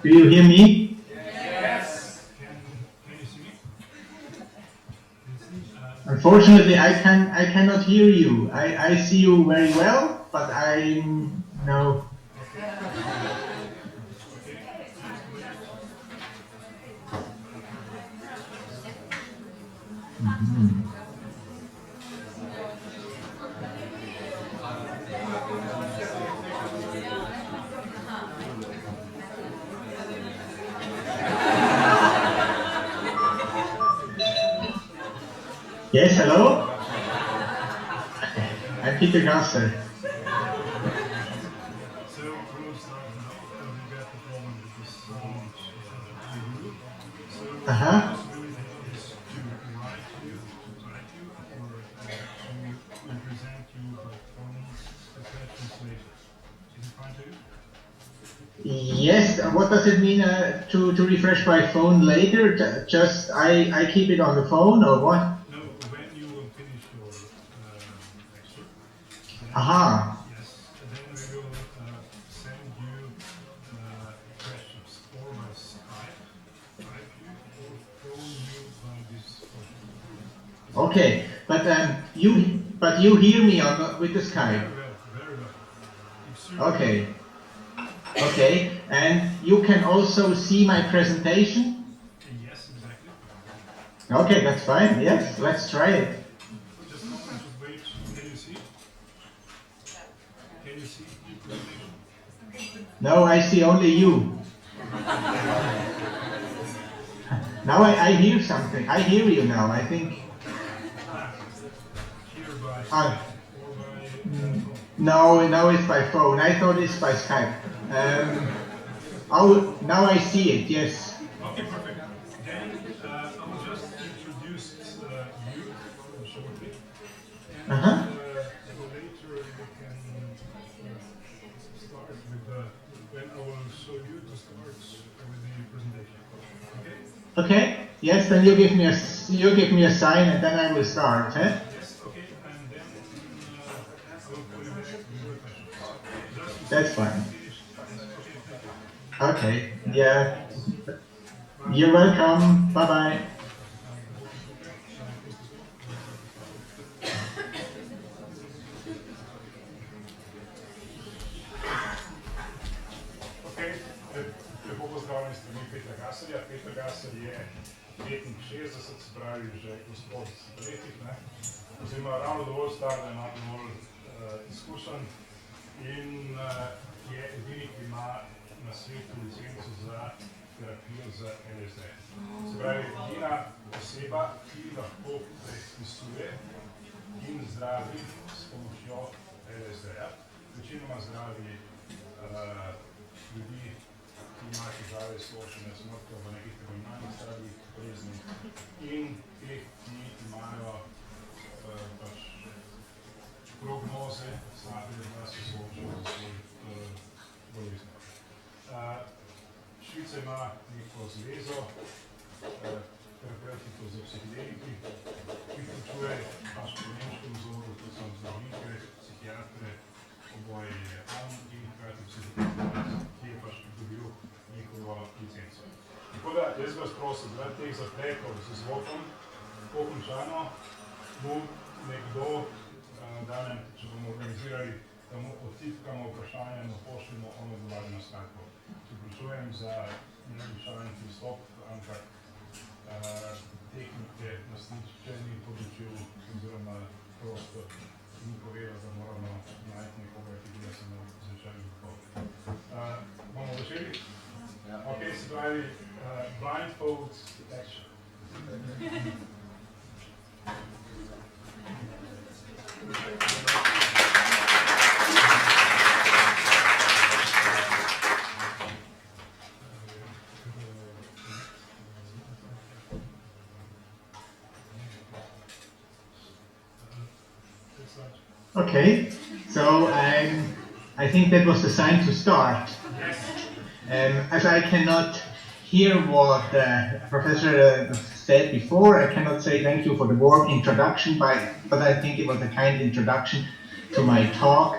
Do you hear me? Yes. Can you see me? Unfortunately, I cannot hear you. I see you very well, but no. Mm-hmm. Yes, hello? I'm Peter Gasser. Uh-huh. Yes, what does it mean to refresh by phone later? Just I keep it on the phone or what? No, when you will finish your lecture. Aha. Yes, and then we will send you questions or by Skype, Skype you, or phone you by this phone. Okay, but you hear me with the Skype. Very well. Okay. Okay, and you can also see my presentation? Yes, exactly. Okay, that's fine. Yes, let's try it. Just a moment, just wait. Can you see? Can you see the presentation? No, I see only you. Now I hear something. I hear you now, I think. Here by Skype or by phone? No, it's by phone. I thought it's by Skype. Now I see it, yes. Okay, perfect. Then I will just introduce you shortly. And later we can start with when I will show you to start with the presentation. Okay? Okay. Yes, then you give me a sign and then I will start. Eh? Yes, okay. And then I will call you back with your questions. That's fine. Okay, yeah. You're welcome. Bye-bye. Okay, lepo pozdravljeni s strani Petra Gasserja. Peter Gasser je 65, se pravi že gospod letih, oziroma ravno dovolj star, da ima dovolj izkušenj in je edini, ki ima na svetu licenco za terapijo z LSD. Se pravi, edina oseba, ki lahko predpisuje in zdravi s pomočjo LSD-ja. Večinoma zdravi ljudi, ki imajo težave s soočenjem s smrtjo v nekih terminalnih stadijih bolezni in teh, ki imajo prognoze slabe, da se soočajo z boleznijo. Švica ima neko zvezo terapevtiko za psihiatriji, ki vključuje pač po nemškem vzoru, to so zdravljenje, psihiatre, oboje je on in hkrati psihoterapevt, ki je pač dobil njihovo licenco. Tako da jaz vas prosim, da teh zapletov z zvokom pokončano mu nekdo danem, če bomo organizirali, da mu odtipkamo vprašanje, mu pošljemo ono odgovarjeno Skype-o. Se vprašujem za neobičajen pristop, ampak tehnike nas niče ni podučil, oziroma prosto ni povedal, da moramo najti nekoga, ki bi samo začeli odpovedi. Bomo začeli? Ok, se pravi, blindfold action. Okay, so I think that was the sign to start. As I cannot hear what the professor said before, I cannot say thank you for the warm introduction, but I think it was a kind introduction to my talk,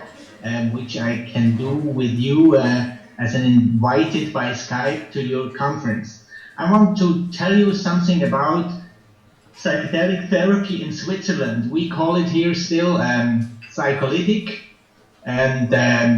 which I can do with you as an invited by Skype to your conference. I want to tell you something about psychedelic therapy in Switzerland. We call it here still psycholytic, and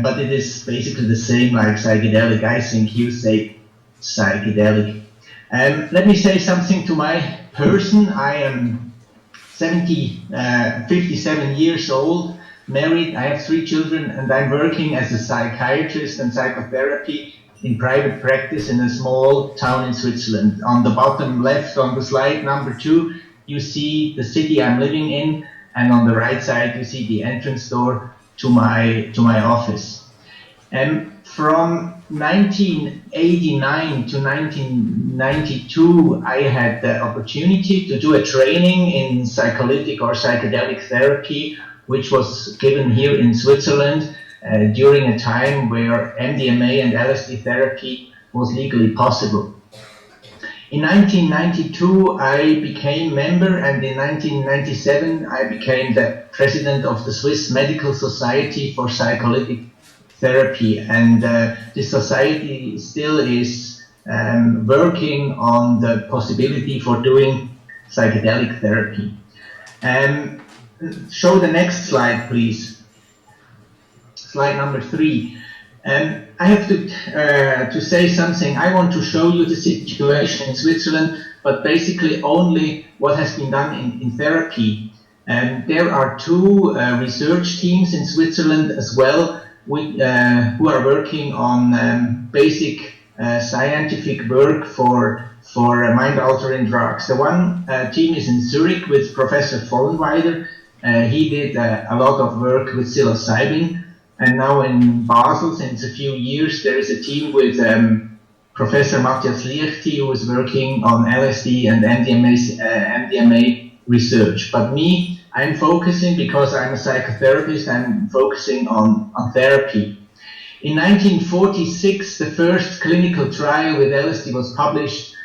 but it is basically the same like psychedelic. I think you say psychedelic. Let me say something to my person. I am 57 years old, married, I have 3 children, and I'm working as a psychiatrist and psychotherapy in private practice in a small town in Switzerland. On the bottom left on the slide number 2, you see the city I'm living in, and on the right side you see the entrance door to my office. From 1989 to 1992, I had the opportunity to do a training in psycholytic or psychedelic therapy, which was given here in Switzerland during a time where MDMA and LSD therapy was legally possible. In 1992, I became member, and in 1997, I became the president of the Swiss Medical Society for Psycholytic Therapy, and this society still is working on the possibility for doing psychedelic therapy. Show the next slide, please. Slide number 3. I have to say something. I want to show you the situation in Switzerland, but basically only what has been done in therapy. There are 2 research teams in Switzerland as well, who are working on basic scientific work for mind-altering drugs. The one team is in Zurich with Professor Vollenweider. He did a lot of work with psilocybin, and now in Basel, since a few years, there is a team with Professor Matthias Liechti, who is working on LSD and MDMA research. But me, I'm focusing, because I'm a psychotherapist, I'm focusing on therapy. In 1946, the first clinical trial with LSD was published.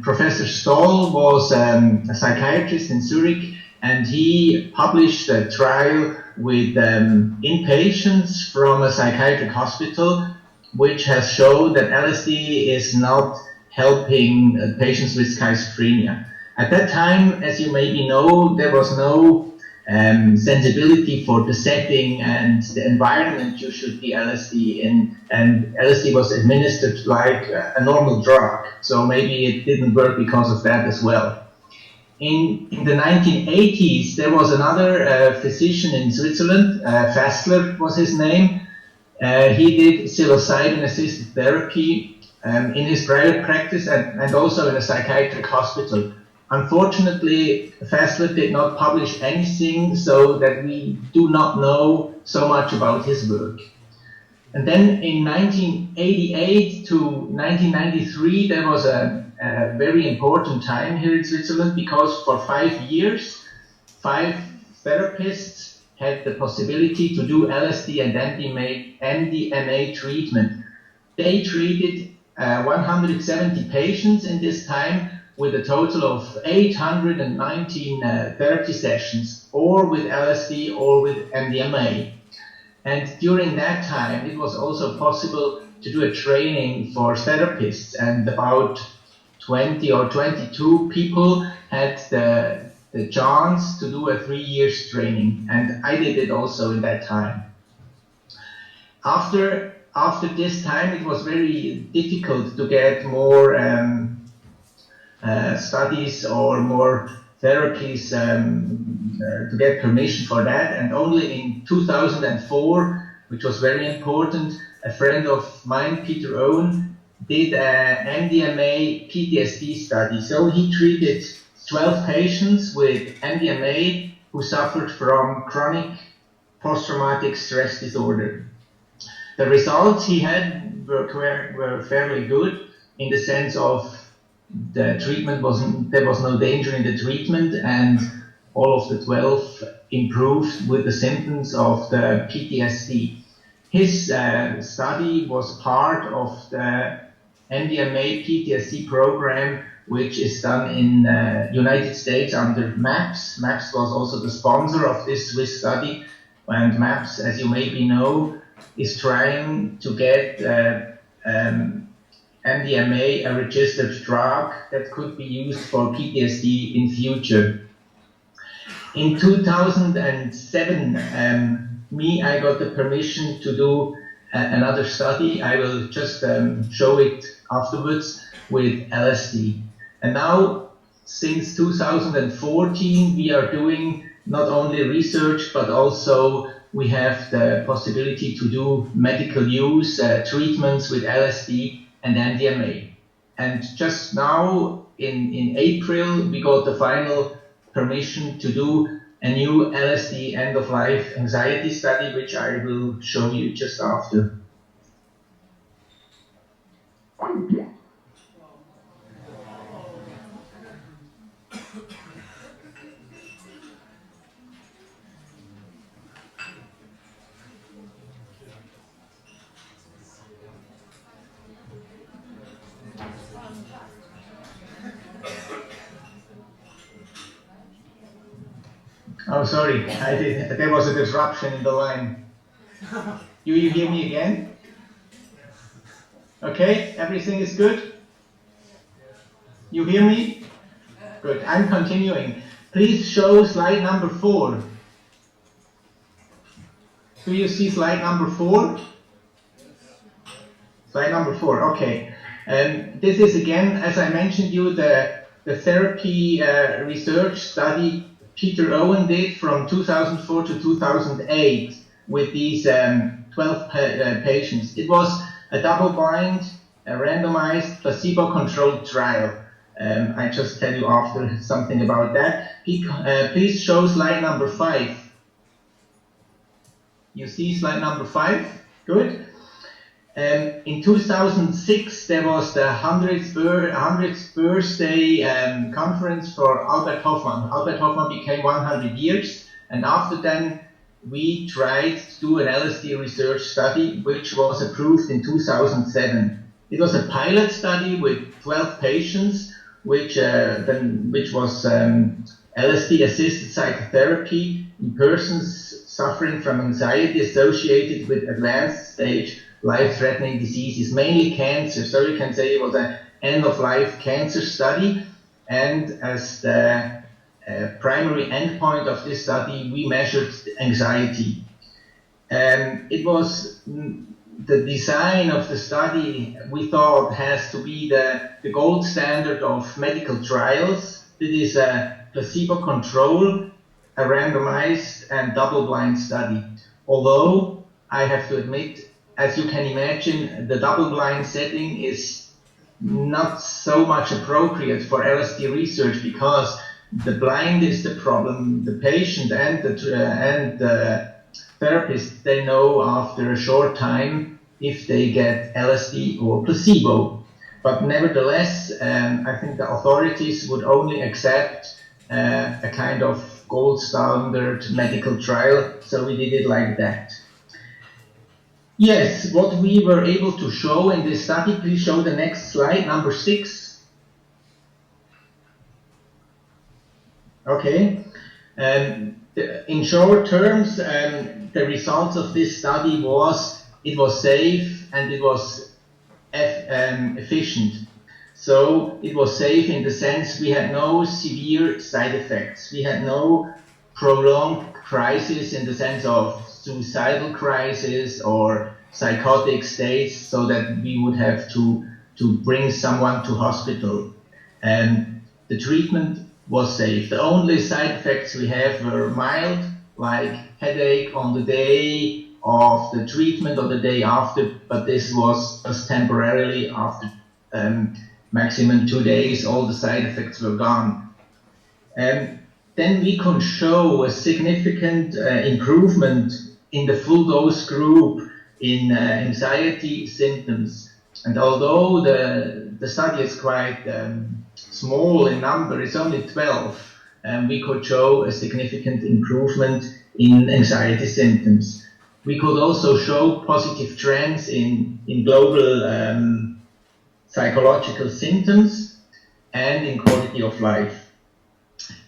Professor Stoll was a psychiatrist in Zurich, and he published a trial with inpatients from a psychiatric hospital, which has shown that LSD is not helping patients with schizophrenia. At that time, as you maybe know, there was no sensibility for the setting and the environment you should be LSD in, and LSD was administered like a normal drug, so maybe it didn't work because of that as well. In the 1980s, there was another physician in Switzerland, Fassler was his name. He did psilocybin-assisted therapy in his private practice and also in a psychiatric hospital. Unfortunately, Fassler did not publish anything, so that we do not know so much about his work. And then in 1988 to 1993, there was a very important time here in Switzerland, because for 5 years, 5 therapists had the possibility to do LSD and MDMA treatment. They treated 170 patients in this time, with a total of 819 therapy sessions, or with LSD or with MDMA. And during that time, it was also possible to do a training for therapists, and about 20 or 22 people had the chance to do a 3 years training, and I did it also in that time. After this time, it was very difficult to get more studies or more therapies to get permission for that, and only in 2004, which was very important, a friend of mine, Peter Owen, did an MDMA PTSD study. So he treated 12 patients with MDMA who suffered from chronic post-traumatic stress disorder. The results he had were fairly good, in the sense of the treatment there was no danger in the treatment, and all of the 12 improved with the symptoms of the PTSD. His study was part of the MDMA PTSD program, which is done in United States under MAPS. MAPS was also the sponsor of this Swiss study, and MAPS, as you maybe know, is trying to get MDMA, a registered drug that could be used for PTSD in future. In 2007, I got the permission to do another study. I will just show it afterwards with LSD. And now, since 2014, we are doing not only research, but also we have the possibility to do medical use treatments with LSD and MDMA. And just now, in April, we got the final permission to do a new LSD end-of-life anxiety study, which I will show you just after. Oh, sorry, there was a disruption in the line. You hear me again? Okay, everything is good? You hear me? Good, I'm continuing. Please show slide number 4. Do you see slide number 4? Slide number 4, okay. This is again, as I mentioned you, the therapy research study Peter Owen did from 2004 to 2008 with these 12 patients. It was a double-blind, randomized, placebo-controlled trial. I just tell you after something about that. Please show slide number 5. You see slide number 5? Good. In 2006, there was the 100th birthday conference for Albert Hofmann. Albert Hofmann became 100 years, and after then, we tried to do an LSD research study, which was approved in 2007. It was a pilot study with 12 patients, which was LSD-assisted psychotherapy in persons suffering from anxiety associated with advanced stage life-threatening diseases, mainly cancer. So you can say it was an end-of-life cancer study, and as the primary endpoint of this study, we measured anxiety. It was the design of the study we thought has to be the gold standard of medical trials. It is a placebo control, a randomized and double-blind study. Although I have to admit, as you can imagine, the double-blind setting is not so much appropriate for LSD research because the blind is the problem. The patient and the therapist, they know after a short time if they get LSD or placebo. But nevertheless, I think the authorities would only accept a kind of gold standard medical trial, so we did it like that. Yes, what we were able to show in this study, please show the next slide, number 6. Okay. In short terms, the results of this study was, it was safe and it was efficient. So it was safe in the sense we had no severe side effects. We had no prolonged crisis in the sense of suicidal crisis or psychotic states, so that we would have to bring someone to hospital. And the treatment was safe. The only side effects we have were mild, like headache on the day of the treatment or the day after, but this was just temporarily. After maximum 2 days, all the side effects were gone. Then we could show a significant improvement in the full dose group in anxiety symptoms. And although the study is quite small in number, it's only 12, we could show a significant improvement in anxiety symptoms. We could also show positive trends in global psychological symptoms and in quality of life.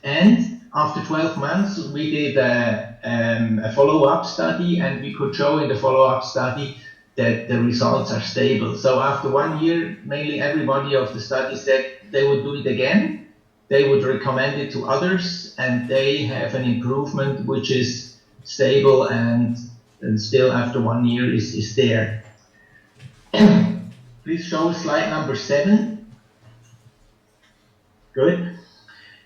And after 12 months, we did a follow-up study, and we could show in the follow-up study that the results are stable. So after 1 year, mainly everybody of the study said they would do it again, they would recommend it to others, and they have an improvement which is stable and still after 1 year is there. Please show slide number 7. Good.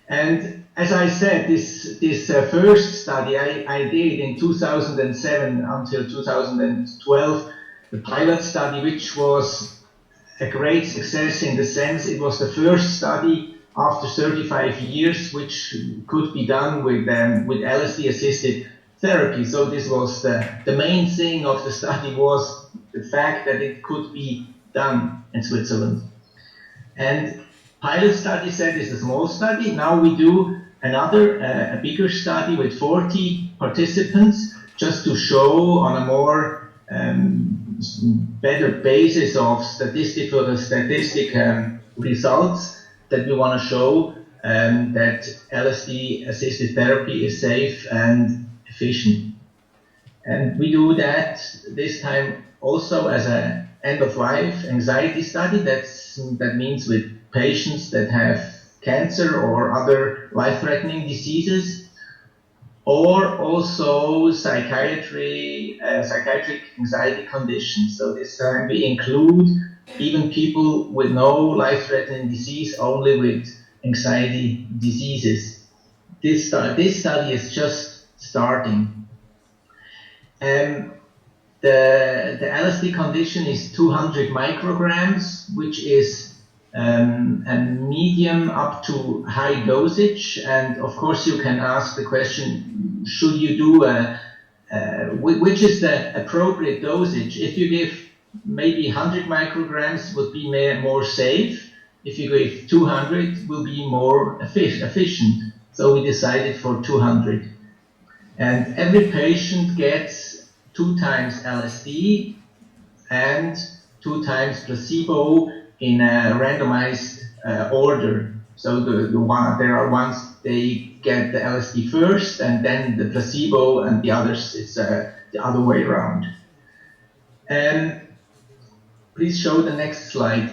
And as I said, this first study I did in 2007 until 2012, the pilot study, which was a great success in the sense it was the first study after 35 years which could be done with LSD-assisted therapy. So this was the main thing of the study, was the fact that it could be done in Switzerland. And pilot study said is a small study. Now we do another, a bigger study with 40 participants, just to show on a more better basis of statistic results that we want to show that LSD-assisted therapy is safe and efficient. And we do that this time also as an end-of-life anxiety study. That means with patients that have cancer or other life-threatening diseases, or also psychiatric anxiety conditions. So this time we include even people with no life-threatening disease, only with anxiety diseases. This study is just starting. The LSD condition is 200 micrograms, which is a medium up to high dosage. And of course you can ask the question, should you do which is the appropriate dosage? If you give maybe 100 micrograms would be more safe. If you give 200 will be more efficient. So we decided for 200. And every patient gets 2 times LSD and 2 times placebo in a randomized order. So there are ones they get the LSD first and then the placebo, and the others it's the other way around. And please show the next slide.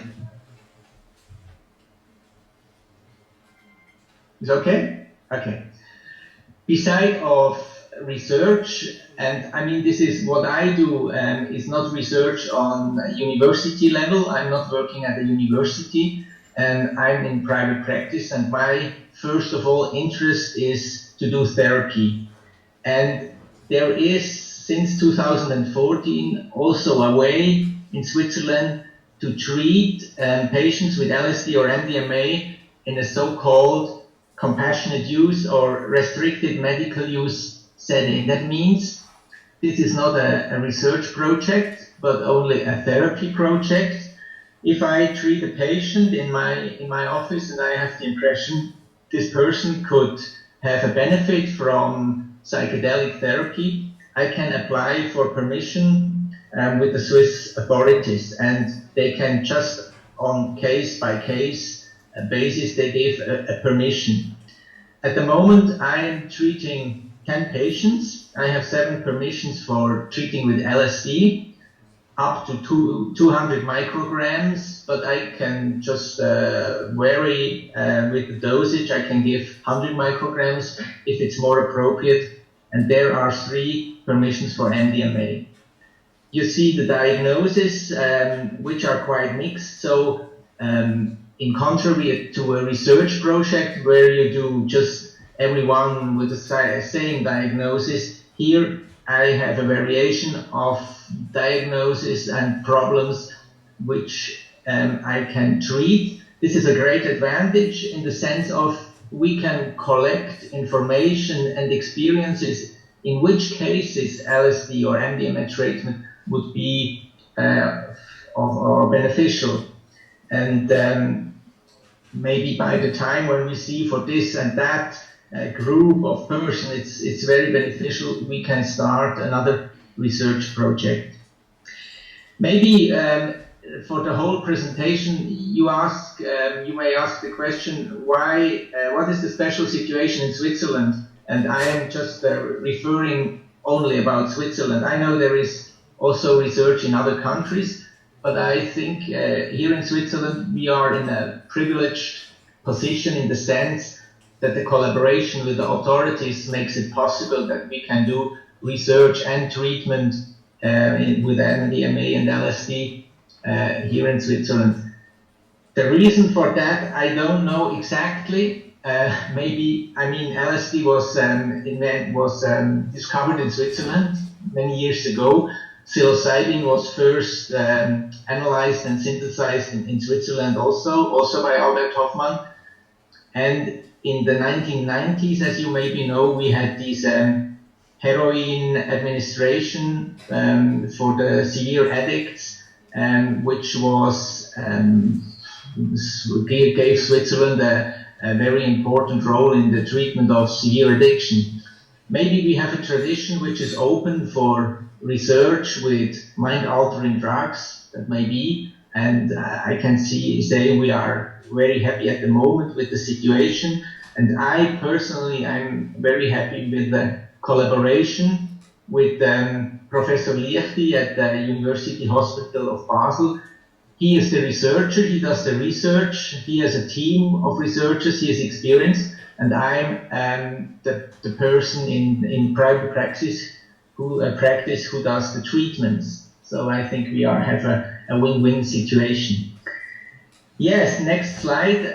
Is okay? Okay. Beside of research, and I mean this is what I do, is not research on university level. I'm not working at a university, and I'm in private practice, and my first of all interest is to do therapy. And there is since 2014 also a way in Switzerland to treat patients with LSD or MDMA in a so-called compassionate use or restricted medical use setting. That means this is not a research project, but only a therapy project. If I treat a patient in my office and I have the impression this person could have a benefit from psychedelic therapy, I can apply for permission with the Swiss authorities, and they can just on case-by-case basis they give a permission. At the moment I am treating 10 patients. I have 7 permissions for treating with LSD up to 200 micrograms, but I can just vary with the dosage. I can give 100 micrograms if it's more appropriate, and there are 3 permissions for MDMA. You see the diagnosis, which are quite mixed. So in contrary to a research project where you do just everyone with the same diagnosis, here I have a variation of diagnosis and problems which I can treat. This is a great advantage in the sense of we can collect information and experiences in which cases LSD or MDMA treatment would be or beneficial. And maybe by the time when we see for this and that group of persons, it's very beneficial, we can start another research project. Maybe for the whole presentation, you may ask the question, why? What is the special situation in Switzerland? And I am just referring only about Switzerland. I know there is also research in other countries. But I think here in Switzerland we are in a privileged position in the sense that the collaboration with the authorities makes it possible that we can do research and treatment with MDMA and LSD here in Switzerland. The reason for that, I don't know exactly. Maybe, I mean, LSD was discovered in Switzerland many years ago. Psilocybin was first analyzed and synthesized in Switzerland also by Albert Hofmann. And in the 1990s, as you maybe know, we had these heroin administration for the severe addicts, which was gave Switzerland a very important role in the treatment of severe addiction. Maybe we have a tradition which is open for research with mind-altering drugs, that may be, and I can say we are very happy at the moment with the situation, and I personally I'm very happy with the collaboration with Professor Liechti at the University Hospital of Basel. He is the researcher, he does the research, he has a team of researchers, he has experience, and I'm the person in private practice who does the treatments. So I think we have a win-win situation. Yes, next slide.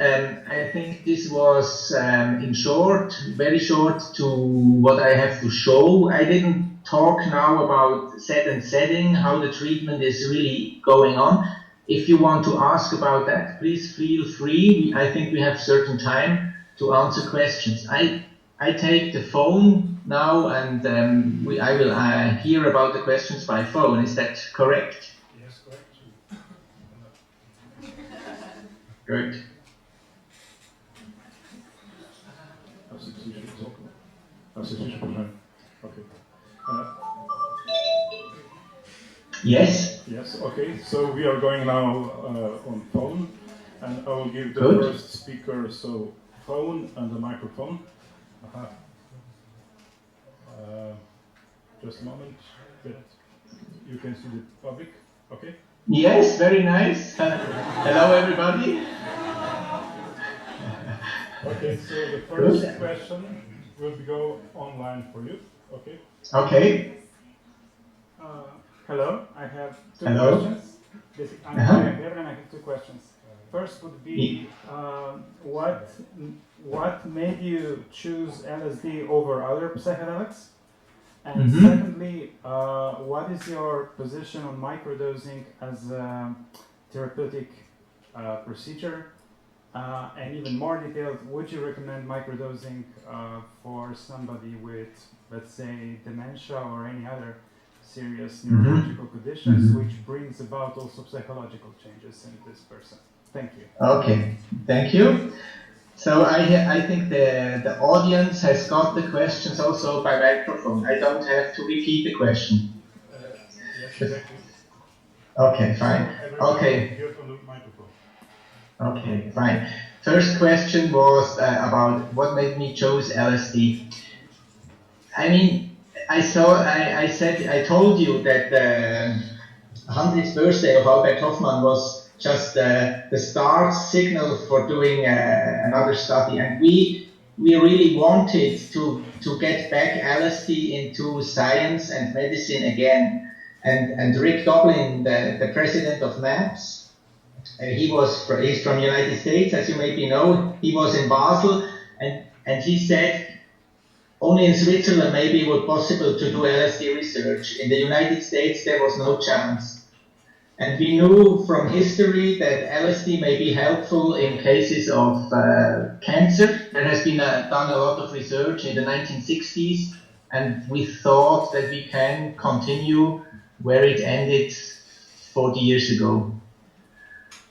I think this was in short, very short to what I have to show. I didn't talk now about set and setting, how the treatment is really going on. If you want to ask about that, please feel free. I think we have certain time to answer questions. I take the phone now, and I will hear about the questions by phone. Is that correct? Yes, correct. Good. Okay. Yes. Yes. Okay. So we are going now on phone, and I will give the Good. first speaker. So phone and the microphone. Just a moment. You can see the public. Okay. Yes, very nice. Hello, everybody. Okay, so the first question will go online for you. Okay. Okay. Hello, I have two Hello. questions. I'm Gabriel, and I have two questions. First would be, what made you choose LSD over other psychedelics? And secondly, what is your position on microdosing as a therapeutic procedure? And even more detailed, would you recommend microdosing for somebody with, let's say, dementia or any other serious neurological conditions, which brings about also psychological changes in this person? Thank you. Okay, thank you. So I think the audience has got the questions also by microphone. I don't have to repeat the question. Yes, exactly. Okay, fine. Okay. Okay, fine. First question was about what made me choose LSD. I mean, I told you that the 100th birthday of Albert Hofmann was just the start signal for doing another study, and we really wanted to get back LSD into science and medicine again. And Rick Doblin, the president of MAPS, he's from the United States, as you maybe know. He was in Basel, and he said only in Switzerland maybe it was possible to do LSD research. In the United States there was no chance. And we knew from history that LSD may be helpful in cases of cancer. There has been done a lot of research in the 1960s, and we thought that we can continue where it ended 40 years ago.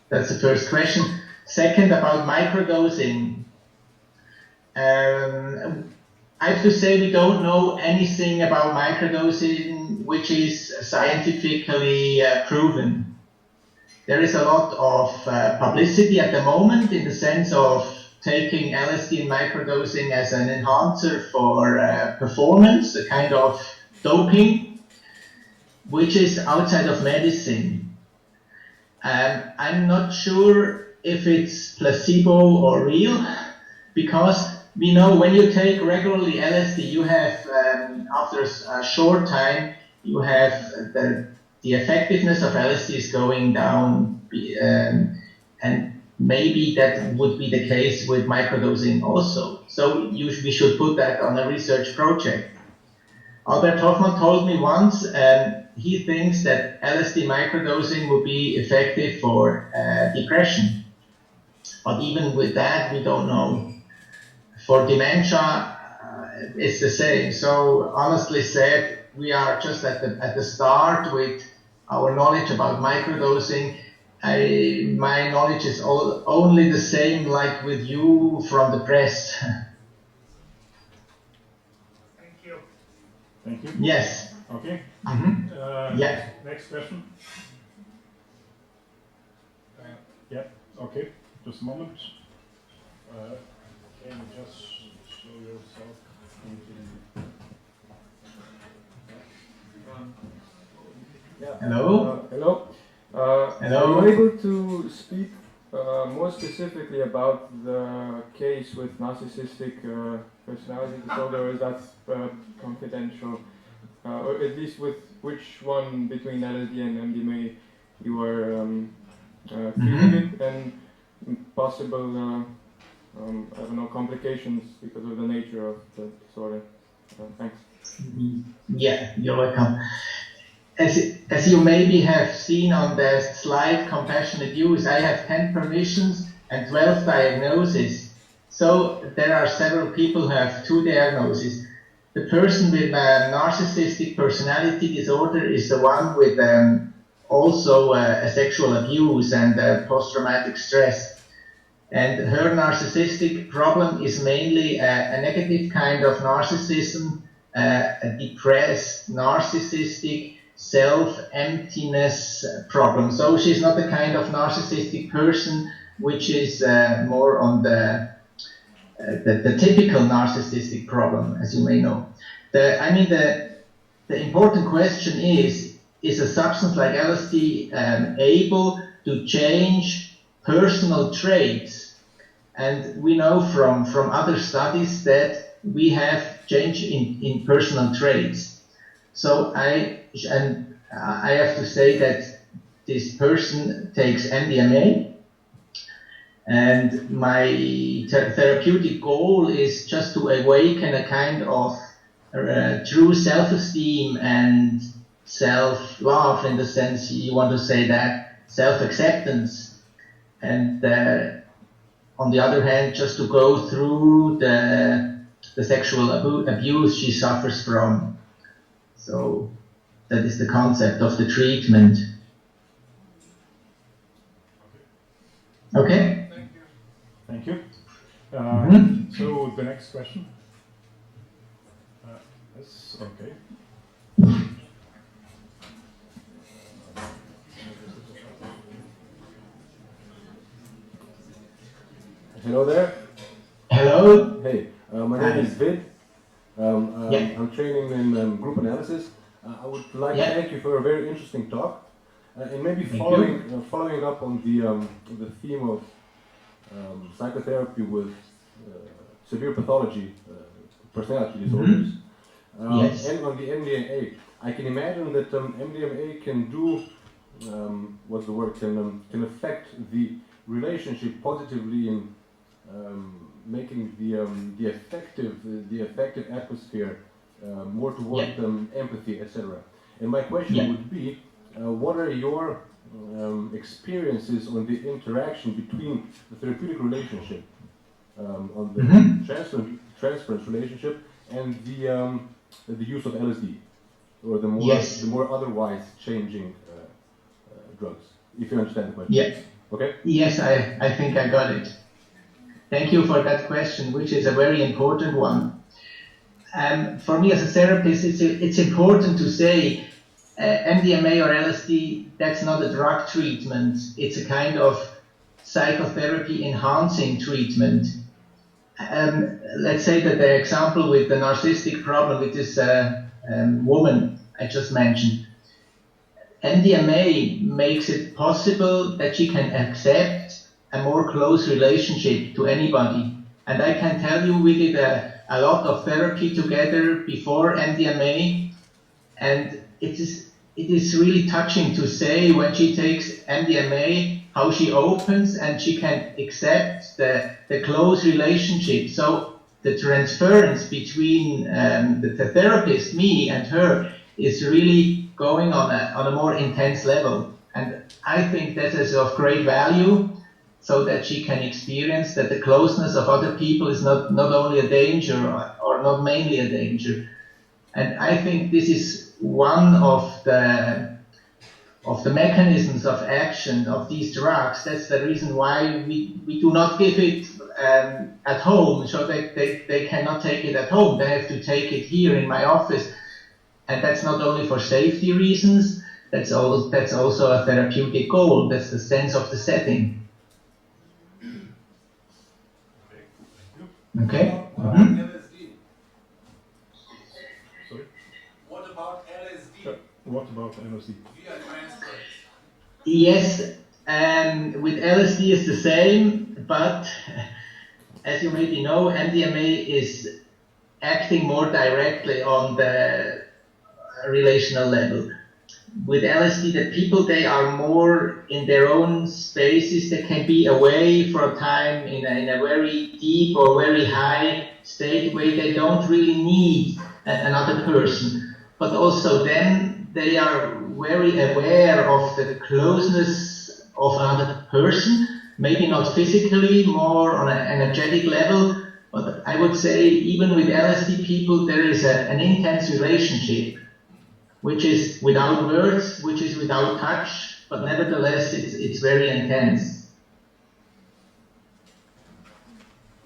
That's the first question. Second, about microdosing. I have to say we don't know anything about microdosing which is scientifically proven. There is a lot of publicity at the moment in the sense of taking LSD and microdosing as an enhancer for performance, a kind of doping. which is outside of medicine. I'm not sure if it's placebo or real, because we know when you take regularly LSD, you have, after a short time, you have the effectiveness of LSD is going down, and maybe that would be the case with microdosing also. So we should put that on a research project. Albert Hoffman told me once he thinks that LSD microdosing would be effective for depression. But even with that, we don't know. For dementia, it's the same. So honestly said, we are just at the start with our knowledge about microdosing. My knowledge is only the same like with you from the press. Thank you. Thank you. Yes. Okay. Yeah. Next question. Yeah. Okay. Just a moment. Can you just show yourself? Hello. Hello. Hello. Are you able to speak more specifically about the case with narcissistic personality disorder, or is that confidential? Or at least with which one between LSD and MDMA you were treating it, and possible I don't know, complications because of the nature of the disorder. Thanks. Yeah, you're welcome. As you maybe have seen on the slide, compassionate use, I have 10 permissions and 12 diagnoses. So there are several people who have 2 diagnoses. The person with a narcissistic personality disorder is the one with also a sexual abuse and post-traumatic stress. And her narcissistic problem is mainly a negative kind of narcissism, a depressed, narcissistic, self-emptiness problem. So she's not the kind of narcissistic person which is more on the typical narcissistic problem, as you may know. The important question is a substance like LSD able to change personal traits? And we know from other studies that we have change in personal traits. So I have to say that this person takes MDMA, and my therapeutic goal is just to awaken a kind of true self-esteem and self-love, in the sense you want to say that, self-acceptance. And on the other hand, just to go through the sexual abuse she suffers from. So that is the concept of the treatment. Okay? Thank you. So the next question. Yes, okay. Hello there. Hello. Hey, my name is Vid. Yeah. I'm training in group analysis. I would like to thank you for a very interesting talk, and maybe following up on the theme of psychotherapy with severe pathology, personality disorders, and on the MDMA. I can imagine that MDMA can do can affect the relationship positively in making the effective atmosphere more toward empathy, etc. And my question would be, what are your experiences on the interaction between the therapeutic relationship, on the transference relationship, and the use of LSD, or the more otherwise changing drugs? If you understand the question. Yes. Okay. Yes, I think I got it. Thank you for that question, which is a very important one. For me as a therapist, it's important to say MDMA or LSD, that's not a drug treatment. It's a kind of psychotherapy enhancing treatment. Let's say that the example with the narcissistic problem with this woman I just mentioned, MDMA makes it possible that she can accept a more close relationship to anybody. And I can tell you, we did a lot of therapy together before MDMA, and it is really touching to say when she takes MDMA how she opens and she can accept the close relationship. So the transference between the therapist, me, and her is really going on a more intense level. And I think that is of great value, so that she can experience that the closeness of other people is not only a danger or not mainly a danger. And I think this is one of the mechanisms of action of these drugs. That's the reason why we do not give it at home, so they cannot take it at home. They have to take it here in my office. And that's not only for safety reasons, that's also a therapeutic goal. That's the sense of the setting. Okay. LSD. Sorry? What about LSD? What about LSD? Via transfers. Yes, with LSD is the same, but as you maybe know, MDMA is acting more directly on the relational level. With LSD, the people, they are more in their own spaces. They can be away for a time in a very deep or very high state where they don't really need another person. But also then they are very aware of the closeness of another person, maybe not physically, more on an energetic level. But I would say even with LSD people, there is an intense relationship, which is without words, which is without touch, but nevertheless it's very intense.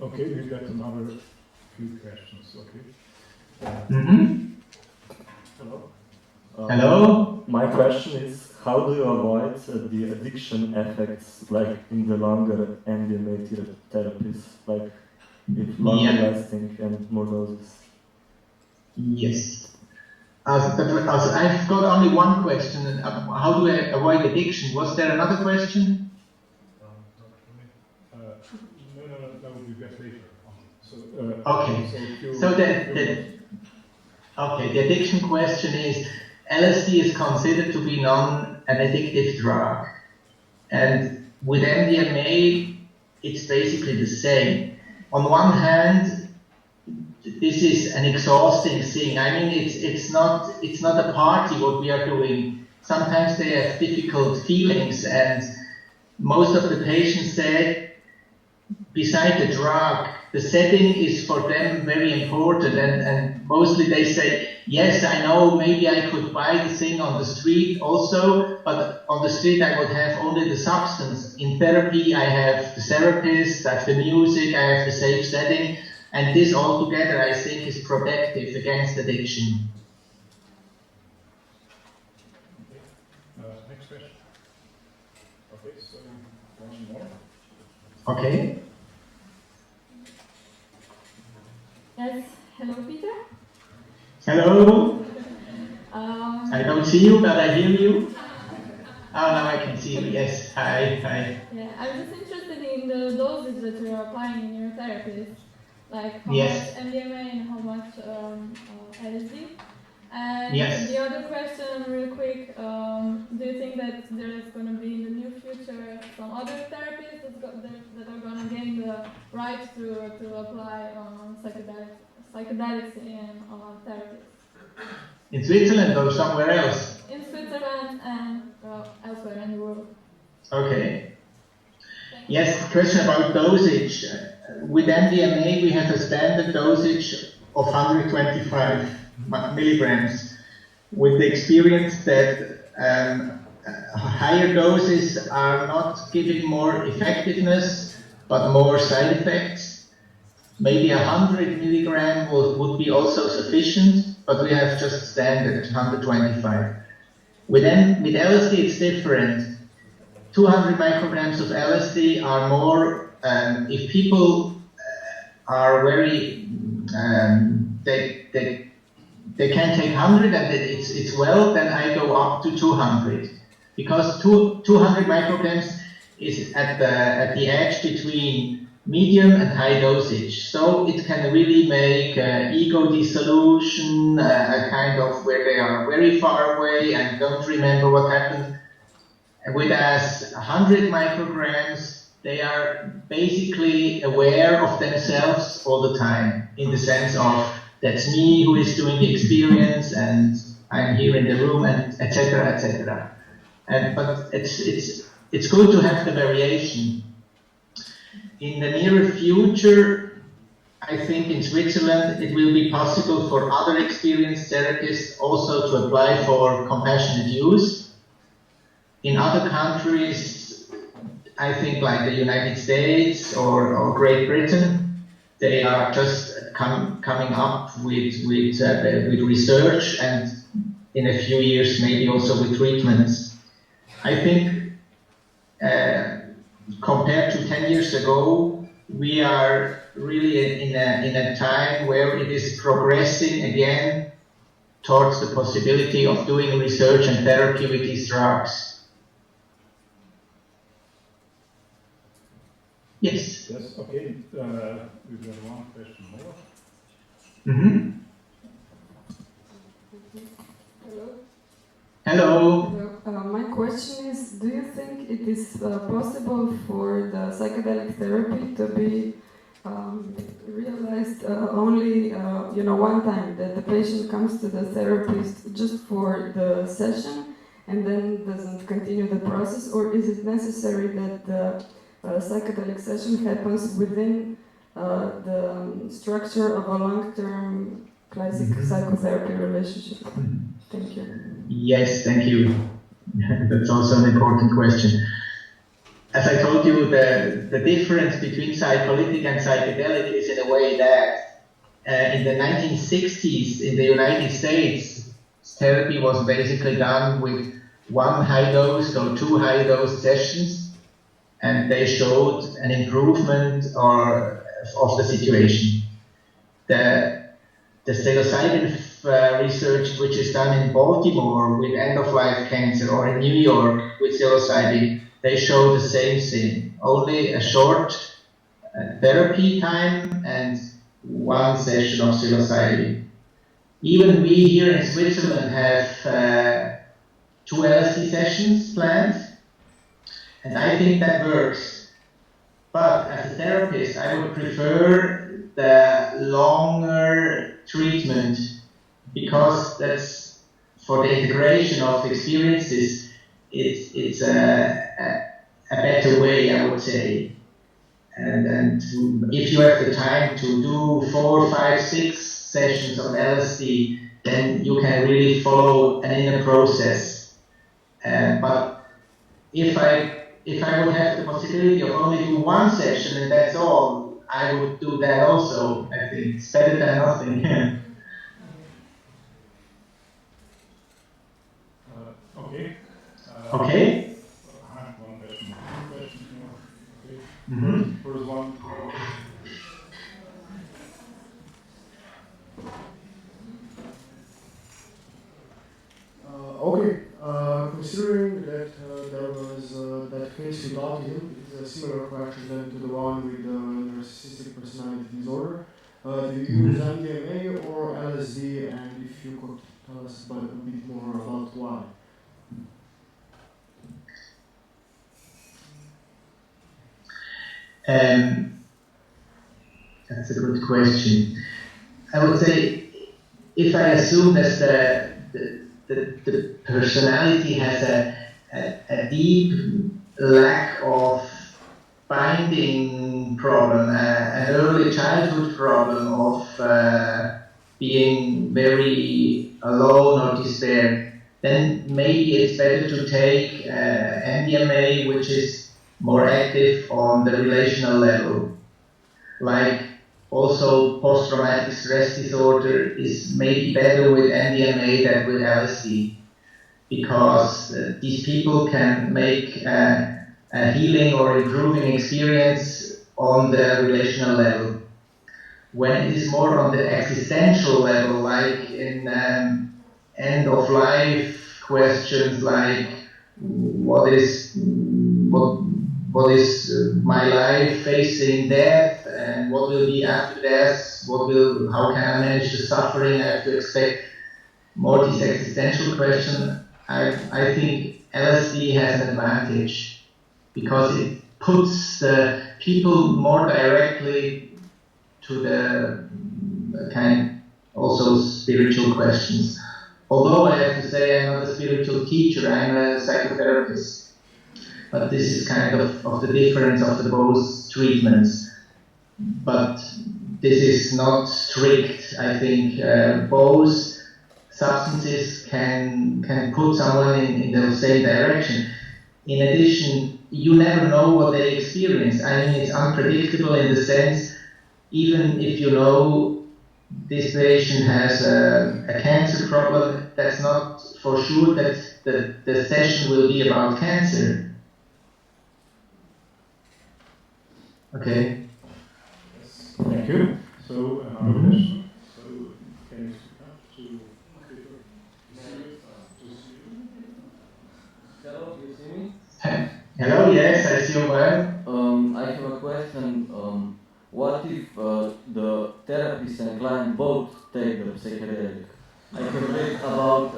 Okay, we've got another few questions, okay? Mm-hmm. Hello. Hello? My question is, how do you avoid the addiction effects, like in the longer MDMA therapies, like if longer lasting and more doses? Yes. I've got only one question. How do I avoid addiction? Was there another question? No, that will be better later. So, Okay. So the addiction question is, LSD is considered to be an addictive drug. And with MDMA, it's basically the same. On one hand, this is an exhausting thing. I mean, it's not a party what we are doing. Sometimes they have difficult feelings, and most of the patients said, beside the drug, the setting is for them very important, and mostly they say, yes, I know maybe I could buy the thing on the street also, but on the street I would have only the substance. In therapy I have the therapist, I have the music, I have the safe setting. And this all together, I think, is protective against addiction. next question. Okay, so one more. Okay. Yes, hello Peter. Hello. I don't see you, but I hear you. Oh, now I can see you. Yes. Hi. Yeah, I'm just interested in the dosage that you are applying in your therapies. Like how Yes. much MDMA and how much LSD. And Yes. the other question, real quick, do you think that there is going to be in the near future some other therapies that are going to gain the right to apply psychedelics in therapies? In Switzerland or somewhere else? In Switzerland and elsewhere in the world. Okay. Yes, question about dosage. With MDMA, we have a standard dosage of 125 milligrams, with the experience that higher doses are not giving more effectiveness, but more side effects. Maybe 100 milligram would be also sufficient, but we have just standard 125. With LSD, it's different. 200 micrograms of LSD are more, if people are very, they can take 100 and it's well, then I go up to 200. Because 200 micrograms is at the edge between medium and high dosage. So it can really make ego dissolution, a kind of where they are very far away and don't remember what happened. Whereas 100 micrograms, they are basically aware of themselves all the time, in the sense of that's me who is doing the experience and I'm here in the room, and etc. etc. But it's good to have the variation. In the nearer future, I think in Switzerland it will be possible for other experienced therapists also to apply for compassionate use. In other countries, I think like the United States or Great Britain, they are just coming up with research and in a few years maybe also with treatments. I think compared to 10 years ago, we are really in a time where it is progressing again towards the possibility of doing research and therapy with these drugs. Yes. Yes, okay. We've got one question more. Mm-hmm. Hello. Hello. My question is, do you think it is possible for the psychedelic therapy to be realized only one time, that the patient comes to the therapist just for the session and then doesn't continue the process, or is it necessary that the psychedelic session happens within the structure of a long-term classic psychotherapy relationship? Thank you. Yes, thank you. That's also an important question. As I told you, the difference between psycholytic and psychedelic is in a way that in the 1960s in the United States, therapy was basically done with one high dose or two high dose sessions, and they showed an improvement of the situation. The psilocybin research, which is done in Baltimore with end-of-life cancer, or in New York with psilocybin, they show the same thing. Only a short therapy time and one session of psilocybin. Even we here in Switzerland have 2 LSD sessions planned, and I think that works. But as a therapist, I would prefer the longer treatment, because that's for the integration of experiences. It's a better way, I would say. And if you have the time to do 4, 5, 6 sessions of LSD, then you can really follow an inner process. But if I would have the possibility of only do one session and that's all, I would do that also. I think it's better than nothing. Okay. Okay. One question. Okay. Mm-hmm. First one. Considering that there was that case with autism, it's a similar question than to the one with the narcissistic personality disorder. Do you use MDMA or LSD, and if you could tell us a bit more about why? That's a good question. I would say, if I assume that the personality has a deep lack of binding problem, an early childhood problem of being very alone or despair, then maybe it's better to take MDMA, which is more active on the relational level. Like also post-traumatic stress disorder is maybe better with MDMA than with LSD, because these people can make a healing or improving experience on the relational level. when it is more on the existential level, like in end of life questions, like what is my life facing death, and what will be after death? How can I manage the suffering I have to expect? More these existential questions. I think LSD has an advantage because it puts the people more directly to the kind also spiritual questions. Although I have to say I'm not a spiritual teacher, I'm a psychotherapist. But this is kind of the difference of the both treatments. But this is not strict. I think both substances can put someone in the same direction. In addition, you never know what they experience. I mean, it's unpredictable in the sense, even if you know this patient has a cancer problem, that's not for sure that the session will be about cancer. Okay. Thank you. So, another question. So, can you speak up to Hello, do you see me? Hello, yes, I see you well. I have a question. What if the therapist and client both take the psychedelic? I have read about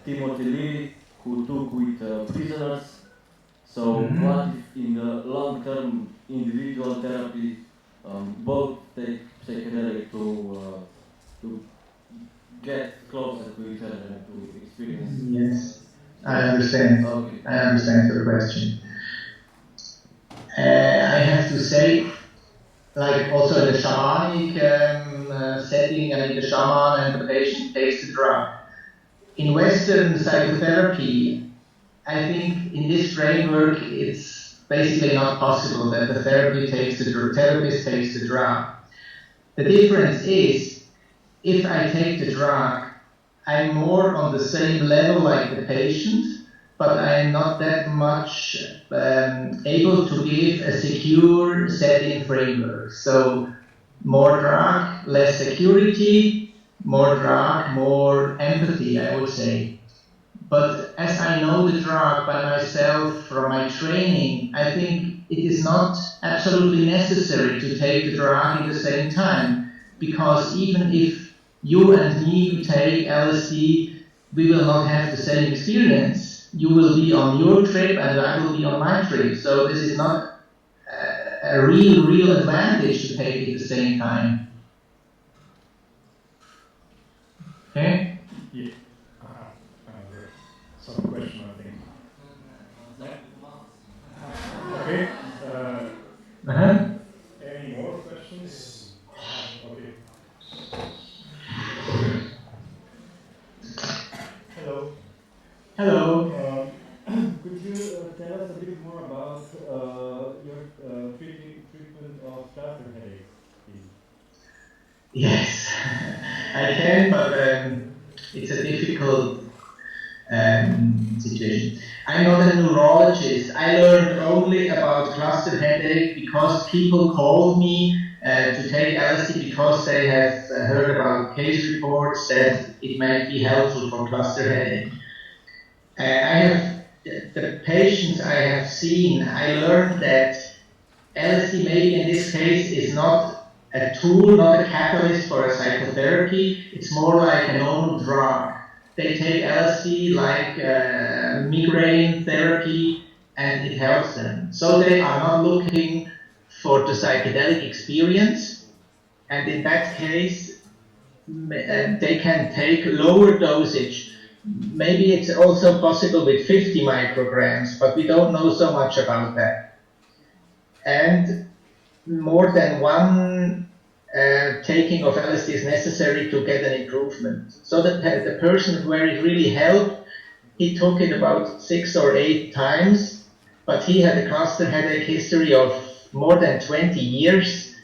Timothy Lee, who took with prisoners. So what if in the long-term individual therapy, both take psychedelic to get closer to each other and to experience? Yes, I understand. Okay. I understand your question. I have to say, like also in the shamanic setting, I mean the shaman and the patient takes the drug. In Western psychotherapy, I think in this framework it's basically not possible that the therapist takes the drug. The difference is, if I take the drug, I'm more on the same level like the patient, but I'm not that much able to give a secure setting framework. So more drug, less security, more drug, more empathy, I would say. But as I know the drug by myself from my training, I think it is not absolutely necessary to take the drug at the same time, because even if you and me take LSD, we will not have the same experience. You will be on your trip and I will be on my trip. So this is not a real advantage to take it at the same time. Okay? Yeah. Some question, I think. Okay. Any more questions? Okay. Hello. Hello. Could you tell us a bit more about your treatment of cluster headaches, please? Yes, I can, but it's a difficult situation. I'm not a neurologist. I learned only about cluster headache because people called me to take LSD because they have heard about case reports that it might be helpful for cluster headache. I have the patients I have seen. I learned that LSD maybe in this case is not a tool, not a catalyst for a psychotherapy. It's more like a normal drug. They take LSD like migraine therapy and it helps them. So they are not looking for the psychedelic experience, and in that case they can take lower dosage. Maybe it's also possible with 50 micrograms, but we don't know so much about that. And more than one taking of LSD is necessary to get an improvement. So that the person where it really helped, he took it about 6 or 8 times, but he had a cluster headache history of more than 20 years,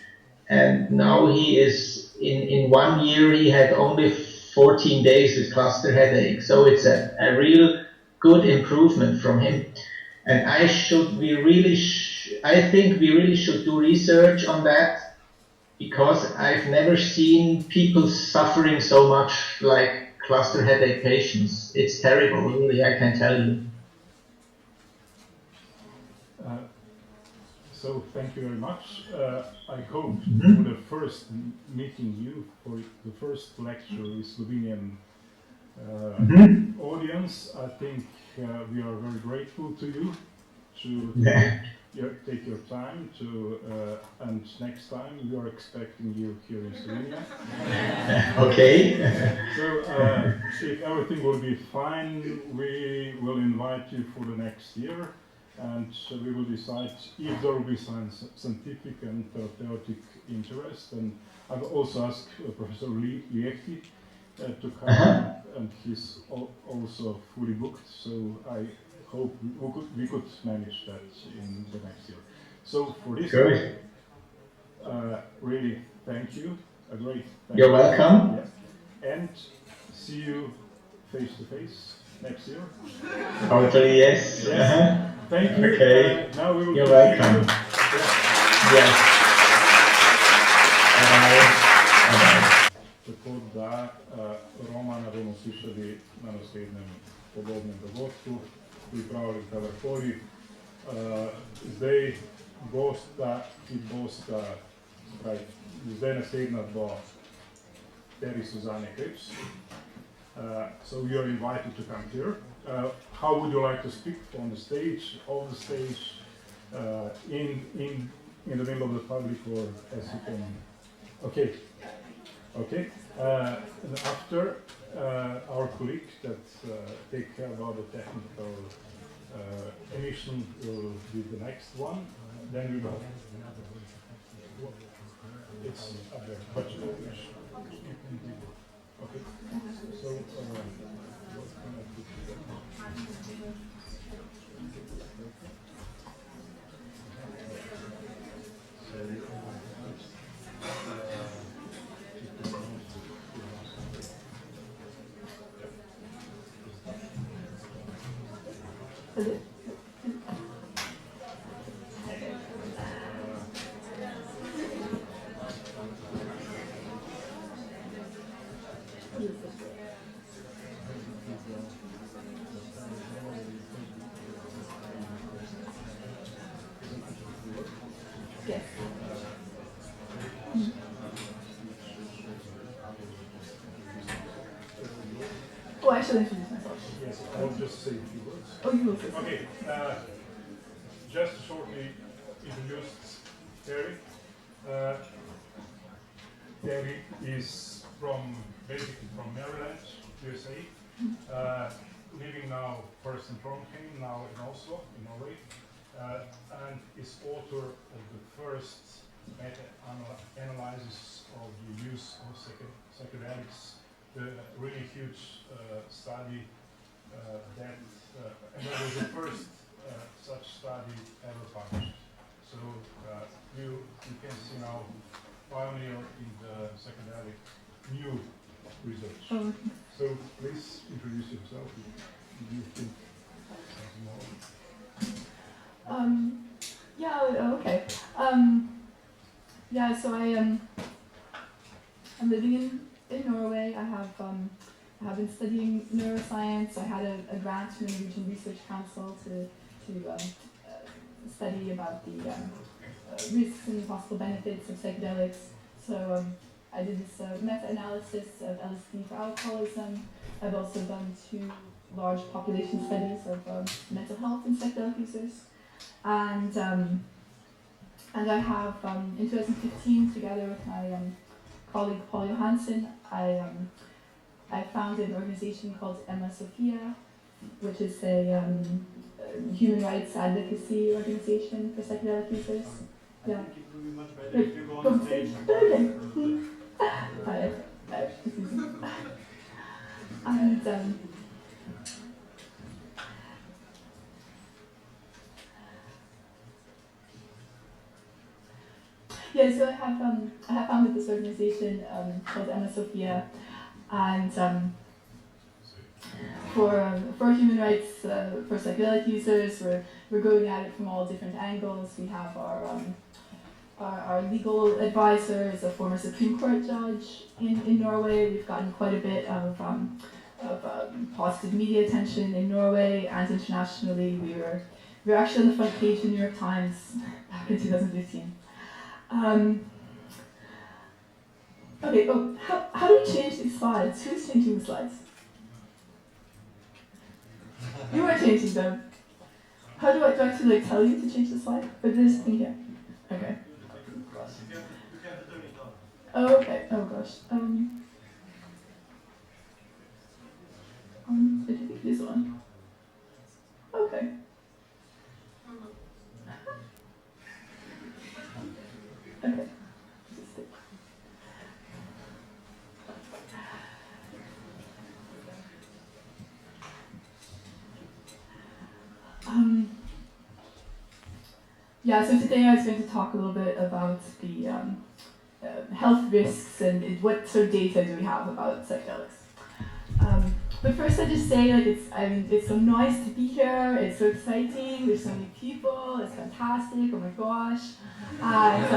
and now he is, in 1 year, he had only 14 days with cluster headache. So it's a real good improvement from him. And I think we really should do research on that, because I've never seen people suffering so much like cluster headache patients. It's terrible, really, I can tell you. So thank you very much. I hope for the first meeting you, for the first lecture with Slovenian audience, I think we are very grateful to you to take your time to, and next time we are expecting you here in Slovenia. Okay. So if everything will be fine, we will invite you for the next year. And we will decide if there will be scientific and therapeutic interest. And I've also asked Professor Liechti to come, and he's also fully booked. So I hope we could manage that in the next year. So for this, really thank you. A great thank You're welcome. Yes. And see you face to face next year. Hopefully, yes. Yes. Thank you. Okay. Now we will You're welcome. Yes. Tako da Romana bomo slišali na naslednjem podobnem dogodku, pripravili kadarkoli. Zdaj gosta, ki bosta, zdaj naslednja bo Terri Suzzane Krebs. So you are invited to come here. How would you like to speak on the stage, off the stage, in the middle of the public, or as you can? Okay. Okay. And after our colleague that take care about the technical emission will be the next one. Then we will. It's up there. But you can do. Okay. So. What can I put here? Yes. Oh, I should introduce myself. Yes, I'll just say a few words. Oh, you will say. Okay, just to shortly introduce Terri. Terri is basically from Maryland, USA. Living now first in Trondheim, now in Oslo, in Norway, and is author of the first meta-analysis of the use of psychedelics, the really huge study and that was the first such study ever published. So you can see now pioneer in the psychedelic new research. Oh. So please introduce yourself. Do you think something more? Yeah. Okay. Yeah. So I'm living in Norway. I have been studying neuroscience. I had a grant from the Norwegian Research Council to study about the risks and possible benefits of psychedelics. So I did this meta-analysis of LSD for alcoholism. I've also done 2 large population studies of mental health in psychedelic users. And I have, in 2015, together with my colleague Paul Johansson, I founded an organization called Emma Sophia, which is a human rights advocacy organization for psychedelic users. Yeah. I think it would be much better if you go on stage. Okay. And yeah, so I have founded this organization called Emma Sophia, and for human rights for psychedelic users, we're going at it from all different angles. We have our our legal advisor is a former Supreme Court judge in Norway. We've gotten quite a bit of positive media attention in Norway and internationally. We were actually on the front page of the New York Times back in 2015. Okay, how do we change these slides? Who's changing the slides? You are changing them. How do I actually tell you to change the slide? Or this thing here? Okay. Oh, okay. Oh gosh. I think this one. Okay. Okay. Yeah, so today I was going to talk a little bit about the health risks and what sort of data do we have about psychedelics. But first I just say, like, it's so nice to be here, it's so exciting, there's so many people, it's fantastic, oh my gosh. And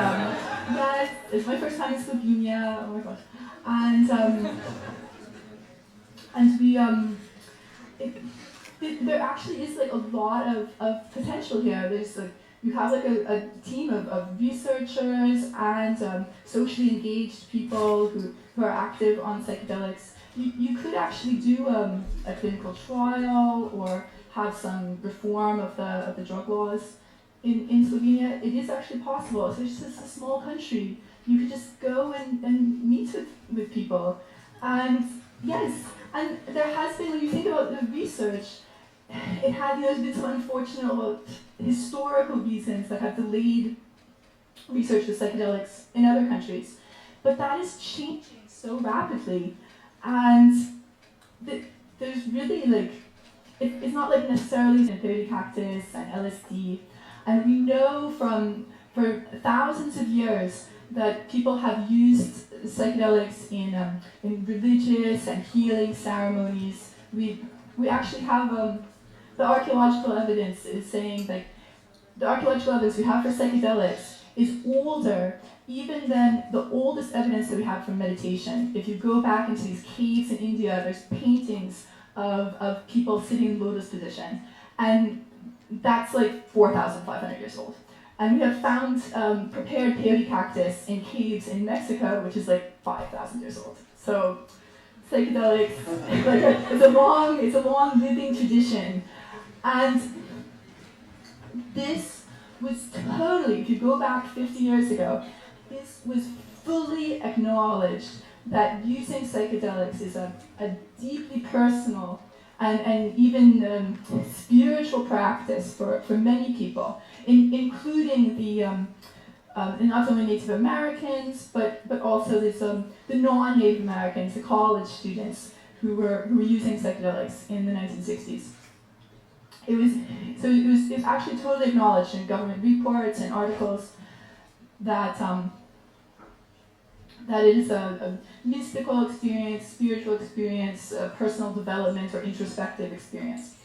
yes, it's my first time in Slovenia, oh my gosh. And there actually is like a lot of potential here. There's like, you have like a team of researchers and socially engaged people who are active on psychedelics. You could actually do a clinical trial or have some reform of the drug laws in Slovenia. It is actually possible. So it's just a small country. You could just go and meet with people. And yes, and there has been, when you think about the research, it had, there's been some unfortunate historical reasons that have delayed research with psychedelics in other countries. But that is changing so rapidly. And there's really like, it's not like necessarily therapy cactus and LSD. And we know for thousands of years that people have used psychedelics in religious and healing ceremonies. We actually have the archaeological evidence is saying that the archaeological evidence we have for psychedelics is older even than the oldest evidence that we have from meditation. If you go back into these caves in India, there's paintings of people sitting in lotus position, and that's like 4,500 years old. And we have found prepared peyote cactus in caves in Mexico, which is like 5,000 years old. So psychedelics, it's a long living tradition. And this was totally, if you go back 50 years ago, this was fully acknowledged that using psychedelics is a deeply personal and even spiritual practice for many people, including not only Native Americans, but also the non-Native Americans, the college students who were using psychedelics in the 1960s. It was actually totally acknowledged in government reports and articles that it is a mystical experience, spiritual experience, personal development or introspective experience.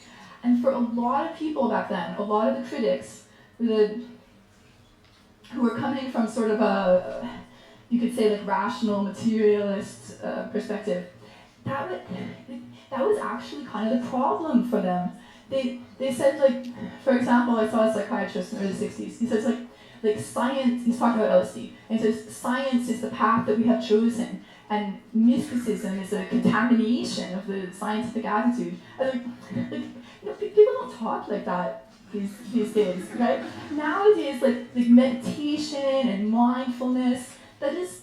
And for a lot of people back then, a lot of the critics who were coming from sort of you could say like rational, materialist perspective, that was actually kind of the problem for them. They said, like, for example, I saw a psychiatrist in the early 60s. He says, like science, he's talking about LSD, and he says, science is the path that we have chosen, and mysticism is a contamination of the scientific attitude. And people don't talk like that these days, right? Nowadays, like meditation and mindfulness, that is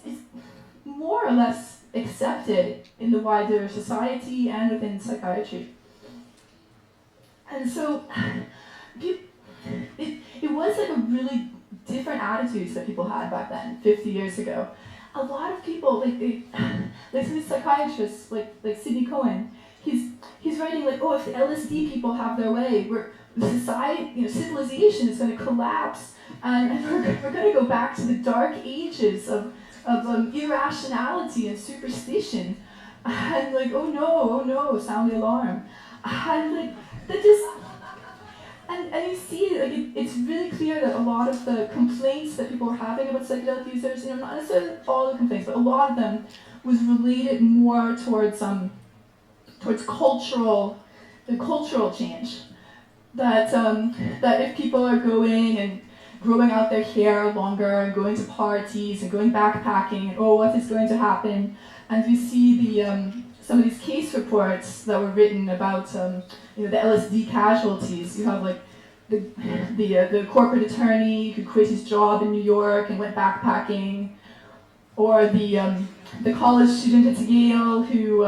more or less accepted in the wider society and within psychiatry. And so, it was like a really different attitudes that people had back then, 50 years ago. A lot of people, like some of these psychiatrists, like Sidney Cohen, he's writing like, oh, if the LSD people have their way, society, civilization is going to collapse, and we're going to go back to the dark ages of irrationality and superstition, and like, oh no, sound the alarm, and like. And you see, like, it's really clear that a lot of the complaints that people were having about psychedelic users, not necessarily all the complaints, but a lot of them was related more towards the cultural change. That if people are going and growing out their hair longer and going to parties and going backpacking and what is going to happen? And you see some of these case reports that were written about the LSD casualties. You have like the corporate attorney who quit his job in New York and went backpacking, or the college student at Yale who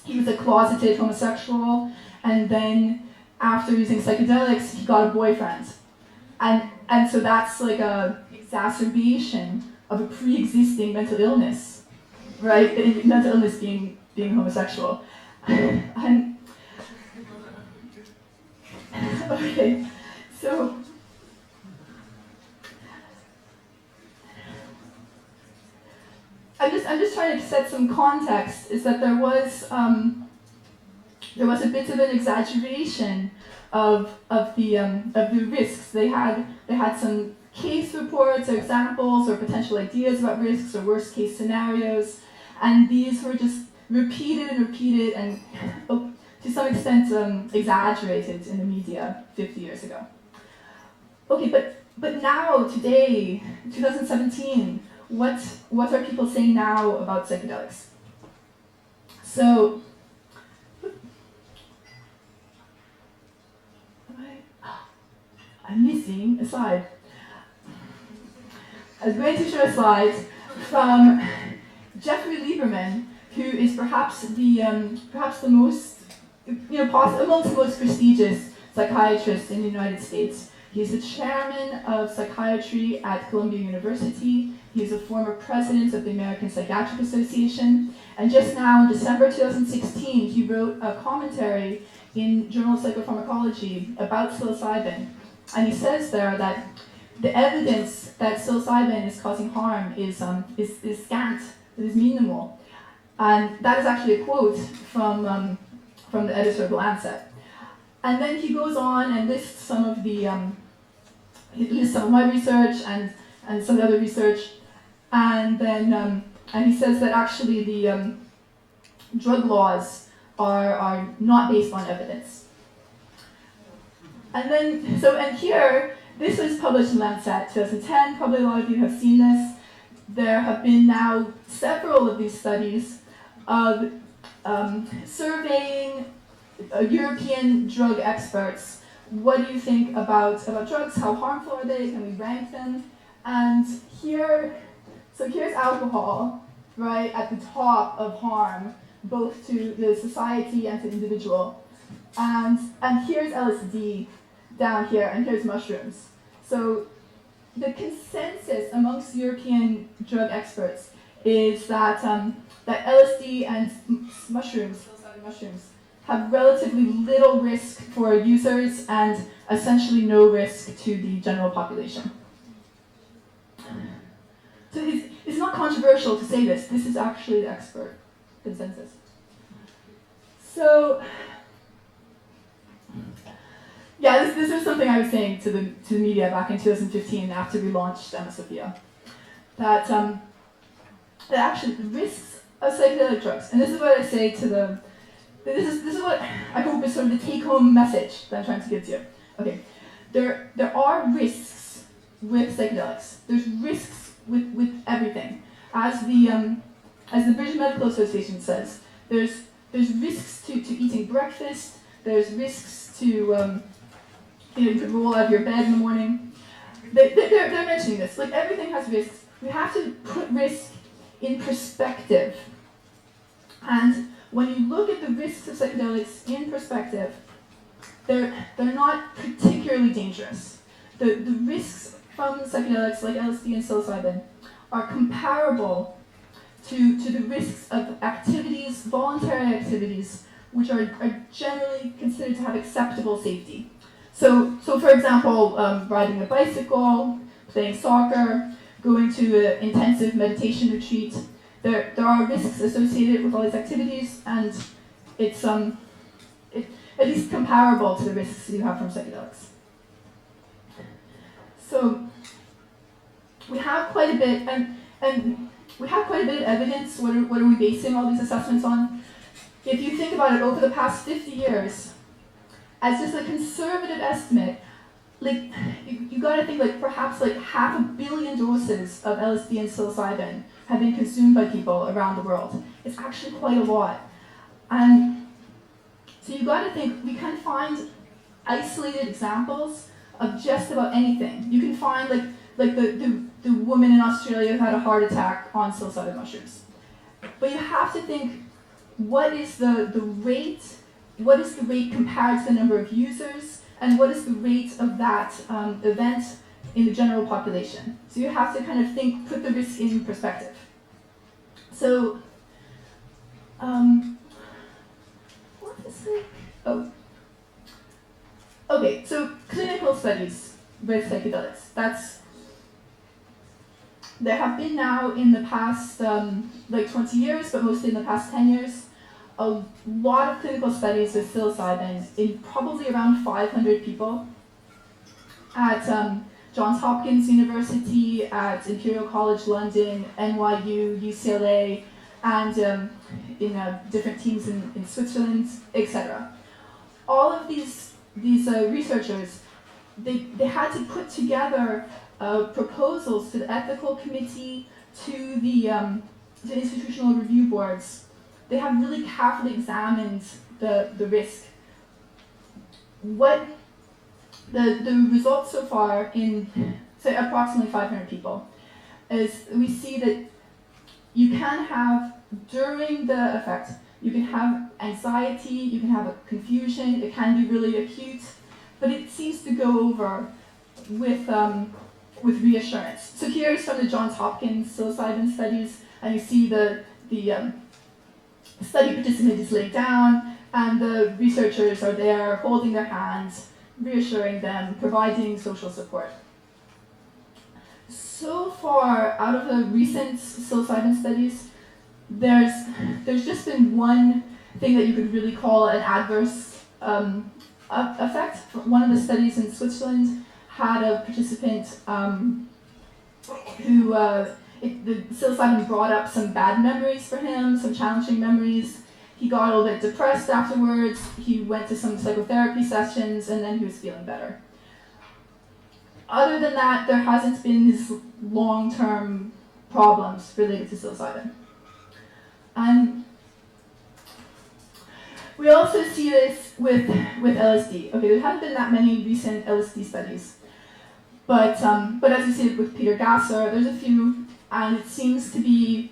he was a closeted homosexual, and then after using psychedelics he got a boyfriend, and so that's like a exacerbation of a pre-existing mental illness, right? The mental illness being homosexual. And okay, so I'm just trying to set some context. Is that there was a bit of an exaggeration of the risks. They had some case reports or examples or potential ideas about risks or worst case scenarios, and these were just repeated and to some extent exaggerated in the media 50 years ago. Okay, but now, today, 2017, what are people saying now about psychedelics? So, I'm missing a slide. I was going to show a slide from Jeffrey Lieberman, who is perhaps the most, amongst the most prestigious psychiatrists in the United States. He's the chairman of psychiatry at Columbia University. He's a former president of the American Psychiatric Association. And just now, in December 2016, he wrote a commentary in Journal of Psychopharmacology about psilocybin. And he says there that the evidence that psilocybin is causing harm is scant, it is minimal. And that is actually a quote from the editor of The Lancet. And then he goes on and lists some of my research and some other research, and then and he says that actually the drug laws are not based on evidence. And then and here, this was published in Lancet 2010. Probably a lot of you have seen this. There have been now several of these studies of surveying European drug experts. What do you think about drugs? How harmful are they? Can we rank them? And here's alcohol, right, at the top of harm, both to the society and to the individual. And here's LSD down here, and here's mushrooms. So the consensus amongst European drug experts is that that LSD and mushrooms have relatively little risk for users and essentially no risk to the general population. So it's not controversial to say this. This is actually the expert consensus. So, yeah, this was something I was saying to the media back in 2015 after we launched Emma Sophia. That actually the risks of psychedelic drugs, and this is what I say to this is what I hope is sort of the take-home message that I'm trying to give to you. Okay, there are risks with psychedelics. There's risks with everything. As the British Medical Association says, there's risks to eating breakfast. There's risks to you could roll out of your bed in the morning. They're mentioning this. Like, everything has risks. We have to put risk in perspective. And when you look at the risks of psychedelics in perspective, they're not particularly dangerous. The risks from psychedelics like LSD and psilocybin are comparable to the risks of activities, voluntary activities, which are generally considered to have acceptable safety. So for example, riding a bicycle, playing soccer, going to an intensive meditation retreat. There are risks associated with all these activities, and it's at least comparable to the risks you have from psychedelics. So we have quite a bit, and we have quite a bit of evidence. What are we basing all these assessments on? If you think about it, over the past 50 years, as just a conservative estimate, like you got to think like perhaps like 500 million doses of LSD and psilocybin have been consumed by people around the world. It's actually quite a lot, and so you got to think we can find isolated examples of just about anything. You can find like the woman in Australia who had a heart attack on psilocybin mushrooms, but you have to think what is the rate. What is the rate compared to the number of users, and what is the rate of that event in the general population? So you have to kind of think, put the risk in perspective. So, what is it? Oh, okay. So clinical studies with psychedelics. There have been now in the past like 20 years, but mostly in the past 10 years. A lot of clinical studies with psilocybin in probably around 500 people at Johns Hopkins University, at Imperial College London, NYU, UCLA, and in different teams in Switzerland, etc. All of these researchers, they had to put together proposals to the ethical committee, to the institutional review boards. They have really carefully examined the risk. What the results so far in, say, approximately 500 people is we see that you can have, during the effect, you can have anxiety, you can have a confusion, it can be really acute, but it seems to go over with reassurance. So here is from the Johns Hopkins psilocybin studies, and you see the study participant is laid down, and the researchers are there holding their hands, reassuring them, providing social support. So far, out of the recent psilocybin studies, there's just been one thing that you could really call an adverse effect. One of the studies in Switzerland had a participant who the psilocybin brought up some bad memories for him, some challenging memories. He got a little bit depressed afterwards. He went to some psychotherapy sessions, and then he was feeling better. Other than that, there hasn't been these long-term problems related to psilocybin. And we also see this with LSD. Okay, there haven't been that many recent LSD studies, but as you see with Peter Gasser, there's a few. And it seems to be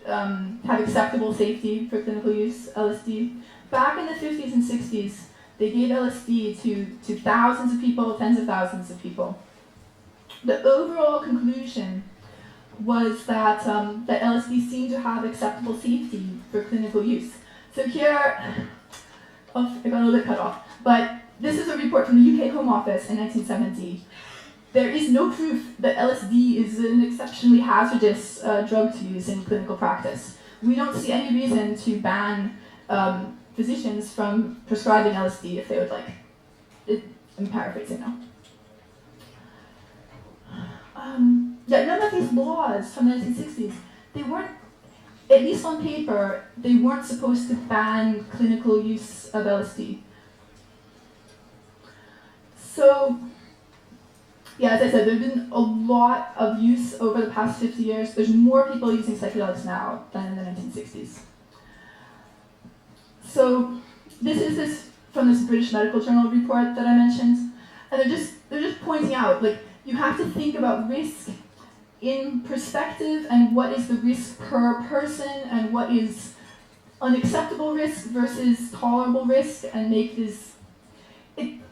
have acceptable safety for clinical use, LSD. Back in the 50s and 60s, they gave LSD to thousands of people, tens of thousands of people. The overall conclusion was that LSD seemed to have acceptable safety for clinical use. So here, I got a little bit cut off, but this is a report from the UK Home Office in 1970. There is no proof that LSD is an exceptionally hazardous drug to use in clinical practice. We don't see any reason to ban physicians from prescribing LSD if they would like. I'm paraphrasing now. None of these laws from the 1960s, they weren't, at least on paper, they weren't supposed to ban clinical use of LSD. So, yeah, as I said, there's been a lot of use over the past 50 years. There's more people using psychedelics now than in the 1960s. So this is from this British Medical Journal report that I mentioned, and they're just pointing out, like, you have to think about risk in perspective and what is the risk per person and what is unacceptable risk versus tolerable risk, and make this.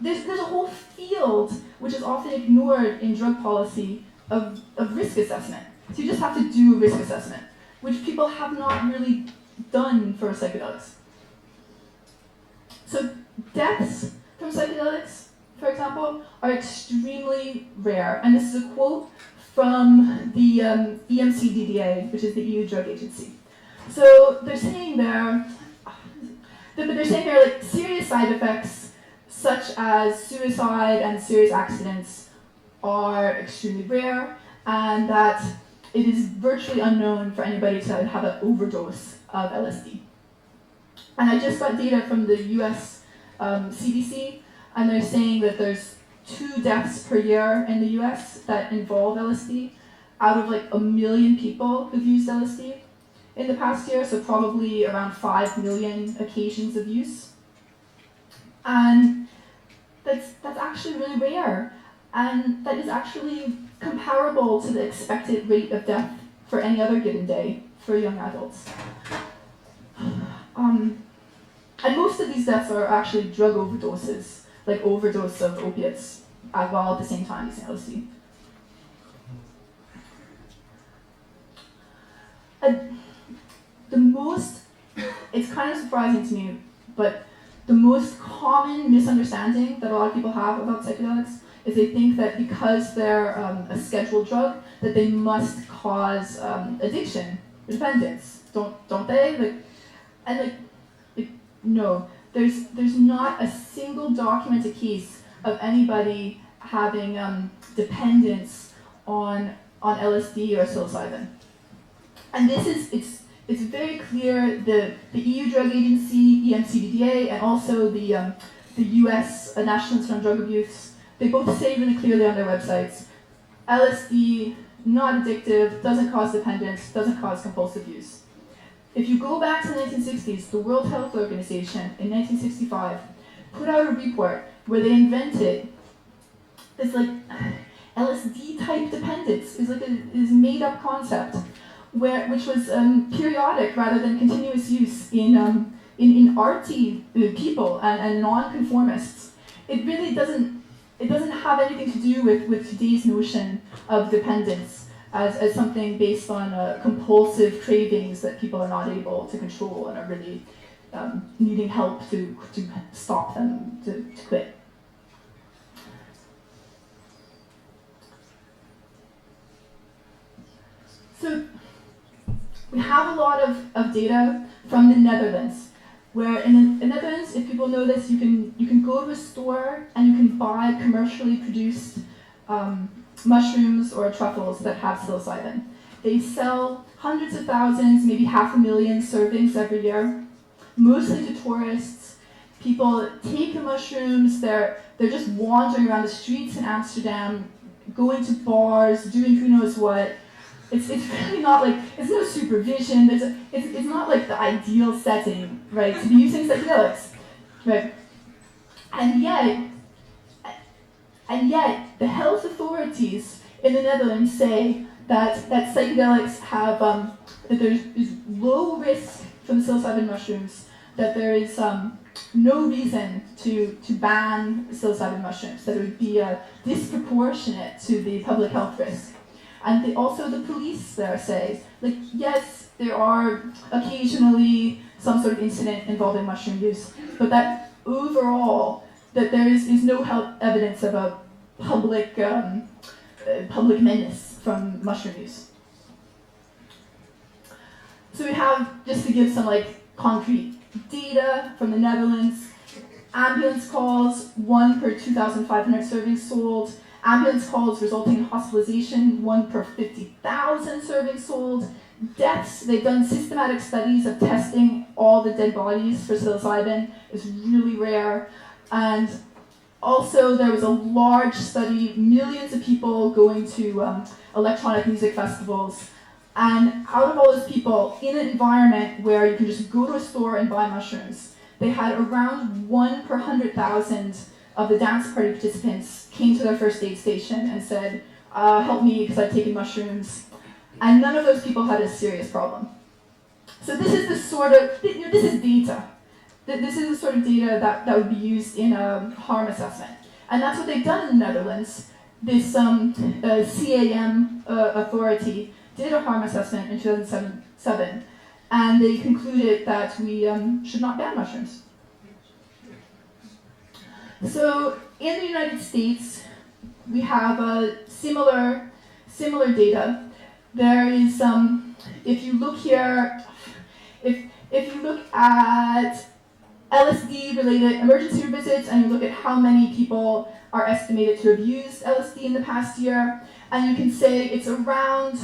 There's a whole field which is often ignored in drug policy of risk assessment. So you just have to do a risk assessment, which people have not really done for psychedelics. So deaths from psychedelics, for example, are extremely rare. And this is a quote from the EMCDDA, which is the EU drug agency. So they're saying there, but they're saying there are like serious side effects, such as suicide and serious accidents, are extremely rare, and that it is virtually unknown for anybody to have an overdose of LSD. And I just got data from the US CDC, and they're saying that there's 2 deaths per year in the US that involve LSD, out of like 1 million people who've used LSD in the past year, so probably around 5 million occasions of use. And that's actually really rare, and that is actually comparable to the expected rate of death for any other given day for young adults. And most of these deaths are actually drug overdoses, like overdose of opiates, while at the same time using LSD. It's kind of surprising to me, but the most common misunderstanding that a lot of people have about psychedelics is they think that because they're a scheduled drug, that they must cause addiction, dependence, don't they? No, there's not a single documented case of anybody having dependence on LSD or psilocybin. And this is it's very clear. The EU Drug Agency, EMCDDA, and also the US National Institute on Drug Abuse, they both say really clearly on their websites, LSD, not addictive, doesn't cause dependence, doesn't cause compulsive use. If you go back to the 1960s, the World Health Organization in 1965 put out a report where they invented this like LSD-type dependence. It's like this made-up concept, which was periodic rather than continuous use in arty people and non-conformists. It really doesn't have anything to do with today's notion of dependence as something based on compulsive cravings that people are not able to control and are really needing help to stop them to quit. So we have a lot of data from the Netherlands, where in the Netherlands, if people know this, you can go to a store and you can buy commercially produced mushrooms or truffles that have psilocybin. They sell hundreds of thousands, maybe 500,000 servings every year, mostly to tourists. People take the mushrooms, they're just wandering around the streets in Amsterdam, going to bars, doing who knows what. It's really not like, it's no supervision, it's not like the ideal setting, right, to be using psychedelics, right? And yet, the health authorities in the Netherlands say that psychedelics have, that there is low risk from the psilocybin mushrooms, that there is no reason to ban psilocybin mushrooms, that it would be disproportionate to the public health risk. And also the police there say, like, yes, there are occasionally some sort of incident involving mushroom use, but that overall, that there is no evidence of a public menace from mushroom use. So we have, just to give some like concrete data from the Netherlands, ambulance calls, 1 per 2,500 servings sold. Ambulance calls resulting in hospitalization, 1 per 50,000 servings sold. Deaths, they've done systematic studies of testing all the dead bodies for psilocybin. It's really rare. And also there was a large study, millions of people going to electronic music festivals. And out of all those people, in an environment where you can just go to a store and buy mushrooms, they had around 1 per 100,000 of the dance party participants came to their first aid station and said, help me because I've taken mushrooms. And none of those people had a serious problem. So this is the sort of, this is data. This is the sort of data that would be used in a harm assessment. And that's what they've done in the Netherlands. This CAM authority did a harm assessment in 2007, and they concluded that we should not ban mushrooms. So in the United States, we have similar data. There is, if you look here, if you look at LSD-related emergency room visits, and you look at how many people are estimated to have used LSD in the past year, and you can say it's around,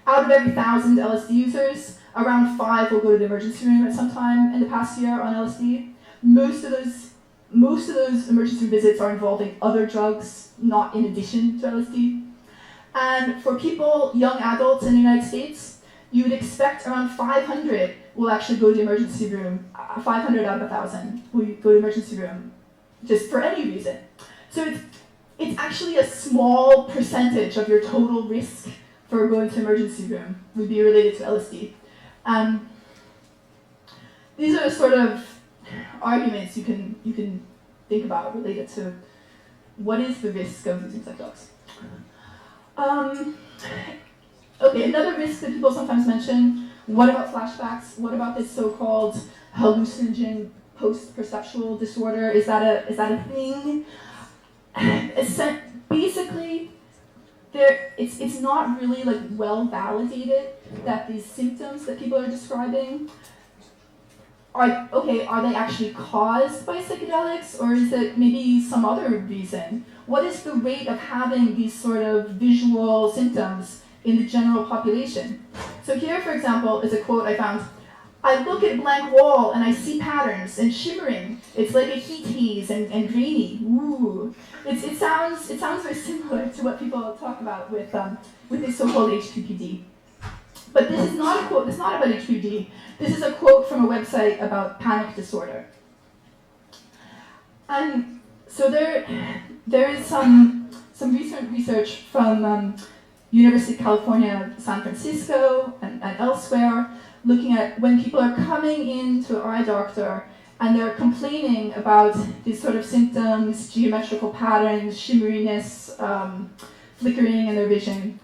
out of every 1,000 LSD users, around 5 will go to the emergency room at some time in the past year on LSD. Most of those emergency room visits are involving other drugs, not in addition to LSD. And for people, young adults in the United States, you would expect around 500 will actually go to the emergency room. 500 out of 1,000 will go to the emergency room, just for any reason. So it's actually a small percentage of your total risk for going to emergency room would be related to LSD. These are sort of arguments you can think about related to what is the risk of using psychedelics. Okay, another risk that people sometimes mention, what about flashbacks? What about this so-called hallucinogen post-perceptual disorder? Is that a thing? Basically, it's not really like well validated that these symptoms that people are describing are they actually caused by psychedelics, or is it maybe some other reason? What is the rate of having these sort of visual symptoms in the general population? So here, for example, is a quote I found. I look at a blank wall and I see patterns and shimmering. It's like a heat haze and grainy. Ooh. It sounds very similar to what people talk about with this so-called HPPD. But this is not a quote. It's not about HPPD. This is a quote from a website about panic disorder. And so there is some recent research from University of California, San Francisco, and elsewhere, looking at when people are coming into an eye doctor and they're complaining about these sort of symptoms, geometrical patterns, shimmeriness, flickering in their vision.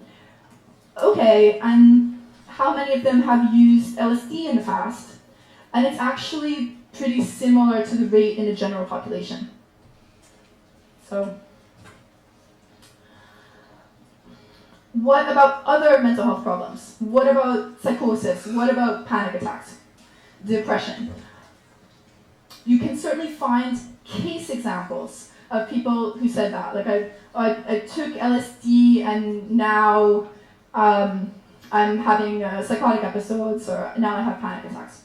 Okay, and how many of them have used LSD in the past? And it's actually pretty similar to the rate in the general population. So, what about other mental health problems? What about psychosis? What about panic attacks? Depression? You can certainly find case examples of people who said that. Like, I took LSD and now I'm having psychotic episodes, or now I have panic attacks.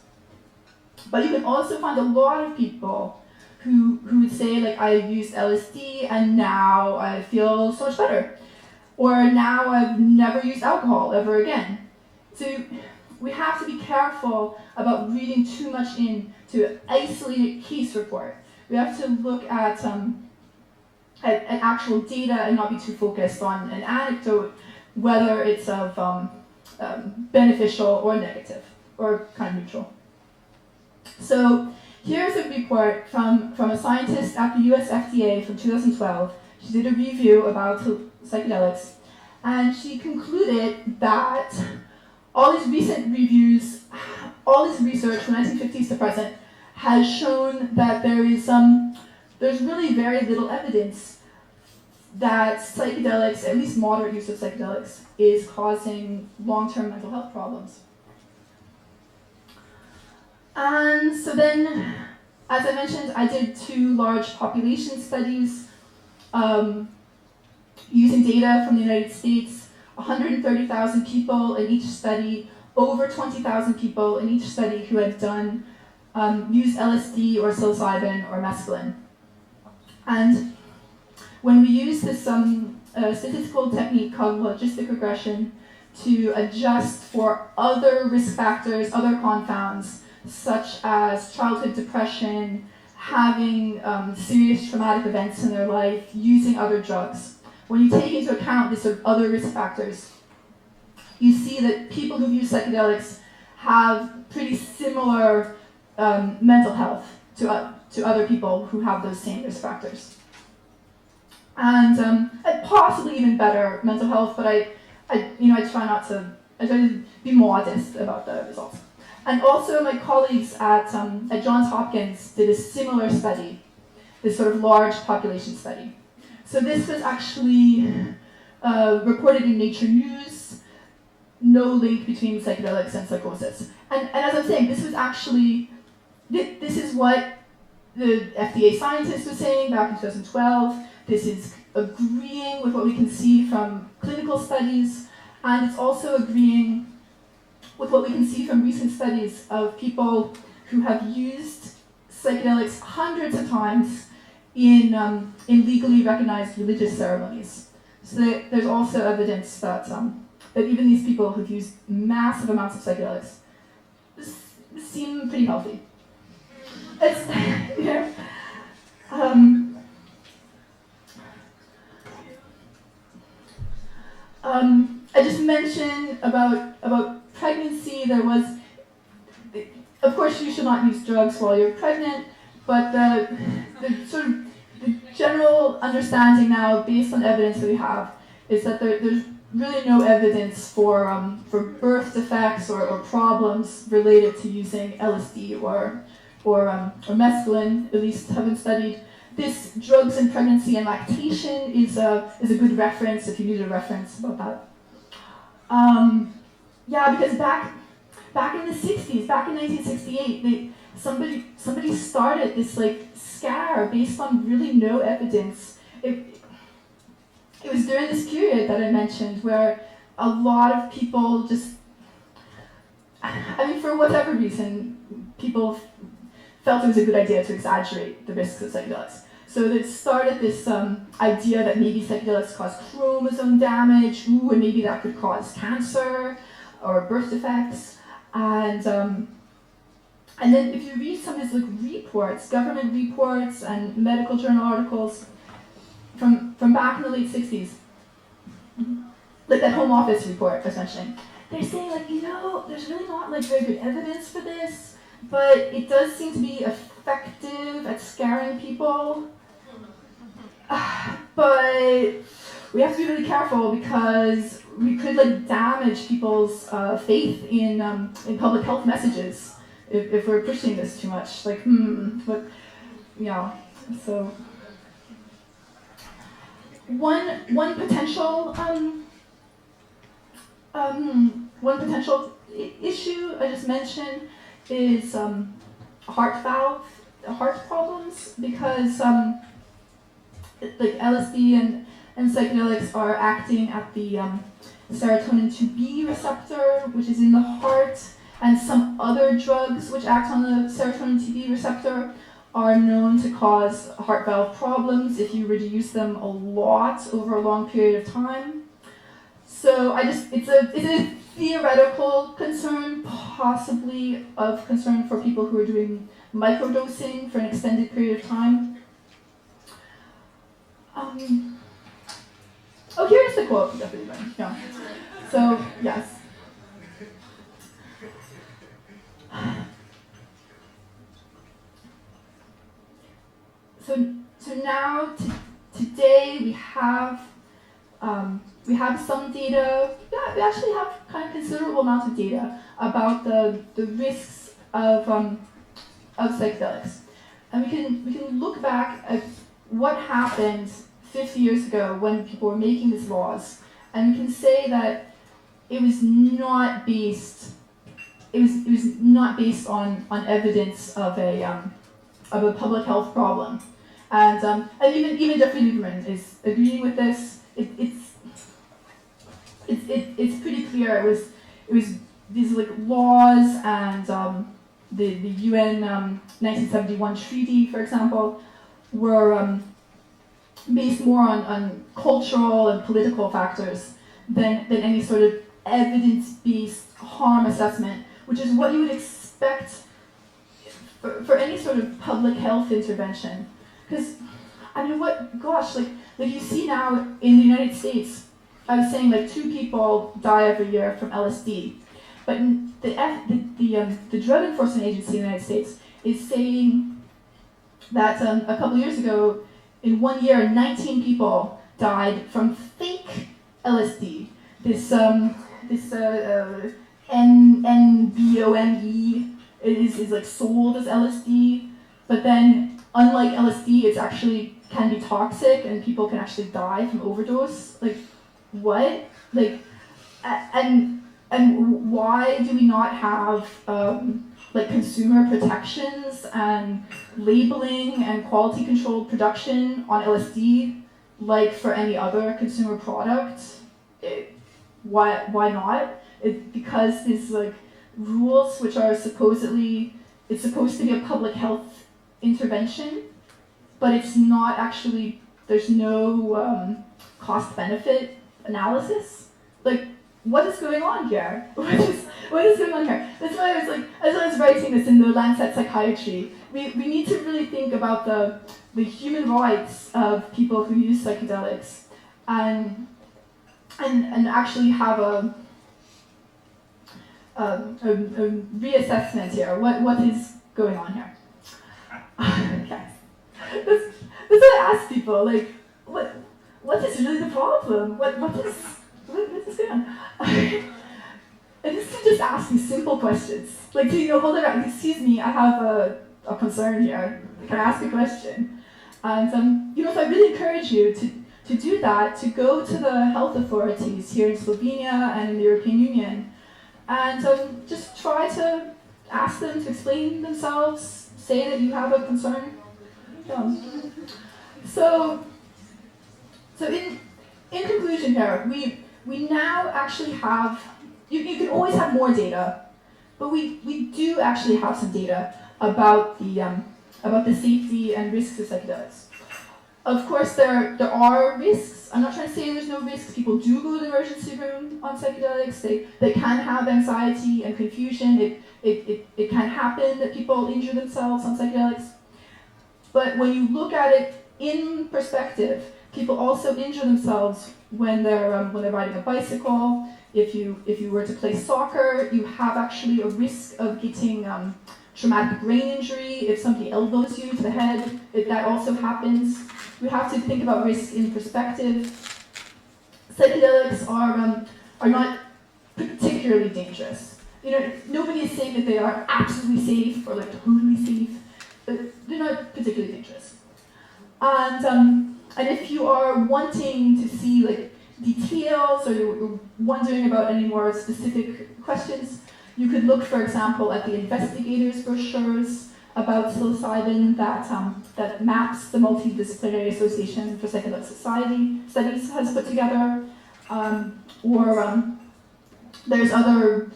But you can also find a lot of people who would say, like, I used LSD and now I feel so much better. Or now I've never used alcohol ever again. So we have to be careful about reading too much into an isolated case report. We have to look at actual data and not be too focused on an anecdote, whether it's of beneficial or negative, or kind of neutral. So here's a report from a scientist at the US FDA from 2012. She did a review about psychedelics, and she concluded that all these recent reviews, all this research from 1950s to present, has shown that there's really very little evidence that psychedelics, at least moderate use of psychedelics, is causing long-term mental health problems. And so then, as I mentioned, I did 2 large population studies using data from the United States, 130,000 people in each study, over 20,000 people in each study who had done used LSD or psilocybin or mescaline. And when we use this statistical technique called logistic regression to adjust for other risk factors, other confounds, such as childhood depression, having serious traumatic events in their life, using other drugs, when you take into account these sort of other risk factors, you see that people who've used psychedelics have pretty similar mental health to other people who have those same risk factors. And possibly even better mental health, but I try to be modest about the results. And also my colleagues at Johns Hopkins did a similar study, this sort of large population study. So this was actually reported in Nature News, no link between psychedelics and psychosis. And as I'm saying, this is what the FDA scientist was saying back in 2012. This is agreeing with what we can see from clinical studies, and it's also agreeing with what we can see from recent studies of people who have used psychedelics hundreds of times in legally recognized religious ceremonies. So there's also evidence that that even these people who've used massive amounts of psychedelics seem pretty healthy. It's, yeah. I just mentioned about pregnancy. There was, of course, you should not use drugs while you're pregnant, but the sort of the general understanding now, based on evidence that we have, is that there's really no evidence for birth defects or problems related to using LSD or mescaline. At least haven't studied. This drugs in pregnancy and lactation is a good reference if you need a reference about that. Yeah, because back in the 60s, back in 1968, somebody started this like scare based on really no evidence. It was during this period that I mentioned where a lot of people just, I mean, for whatever reason, people felt it was a good idea to exaggerate the risks of psychedelics. So they started this idea that maybe psychedelics cause chromosome damage, and maybe that could cause cancer or birth defects. And then if you read some of these like reports, government reports and medical journal articles from back in the late 60s, like that Home Office report essentially, they're saying like, there's really not like very good evidence for this, but it does seem to be effective at scaring people. But we have to be really careful because we could like damage people's faith in public health messages if we're pushing this too much. Like, but yeah. So one potential issue I just mentioned is heart problems, because like LSD and psychedelics are acting at the serotonin 2B receptor, which is in the heart, and some other drugs which act on the serotonin 2B receptor are known to cause heart valve problems if you reduce them a lot over a long period of time. So it's a theoretical concern, possibly of concern for people who are doing microdosing for an extended period of time. Oh, here's the quote. Yeah. So yes. So now today we have some data. Yeah, we actually have kind of considerable amount of data about the risks of psychedelics, and we can look back at what happened 50 years ago when people were making these laws, and we can say that it was not based on evidence of a public health problem, and even Jeffrey Lieberman is agreeing with this. It's pretty clear it was these like laws and the UN 1971 treaty, for example, were based more on cultural and political factors than any sort of evidence-based harm assessment, which is what you would expect for any sort of public health intervention. Because, I mean, like you see now in the United States, I was saying like 2 people die every year from LSD, but the Drug Enforcement Agency in the United States is saying that a couple years ago, in 1 year, 19 people died from fake LSD. This NBOME is like sold as LSD, but then unlike LSD, it actually can be toxic and people can actually die from overdose. Like, what? Like, and why do we not have like consumer protections and labeling and quality controlled production on LSD, like for any other consumer product. Why not? Because there's like rules which are supposedly, it's supposed to be a public health intervention, but it's not actually, there's no cost-benefit analysis. Like, what is going on here? What is going on here? That's why I was like, as I was writing this in the Lancet Psychiatry, we need to really think about the human rights of people who use psychedelics and actually have a reassessment here. What is going on here? Guys, that's what I ask people. Like, what is really the problem? What is going on? And this is just asking simple questions. Like, hold on, excuse me, I have a concern here. Can I ask a question? And so I really encourage you to do that, to go to the health authorities here in Slovenia and in the European Union, and just try to ask them to explain themselves, say that you have a concern. So in conclusion here, we now actually have, you can always have more data, but we do actually have some data about the safety and risks of psychedelics. Of course, there are risks. I'm not trying to say there's no risks. People do go to the emergency room on psychedelics. They can have anxiety and confusion. It can happen that people injure themselves on psychedelics. But when you look at it in perspective, people also injure themselves when they're riding a bicycle. If you were to play soccer, you have actually a risk of getting traumatic brain injury. If somebody elbows you to the head, that also happens. We have to think about risk in perspective. Psychedelics are not particularly dangerous. Nobody is saying that they are absolutely safe or like totally safe, but they're not particularly dangerous. And if you are wanting to see like details, or you're wondering about any more specific questions, you could look, for example, at the investigators' brochures about psilocybin that MAPS, the Multidisciplinary Association for Psychedelic Studies, has put together, or there's other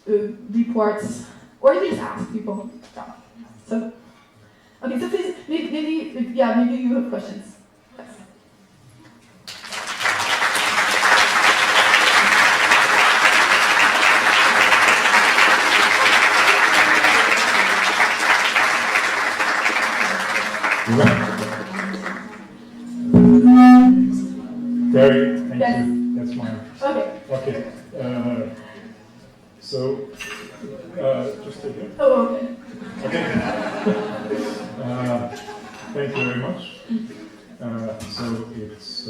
reports, or you can just ask people. So, okay, so please, maybe you have questions. Terri, thank Yes. you. That's mine. Okay. Okay. So, just take it. Oh, okay. Okay. Thank you very much. So it's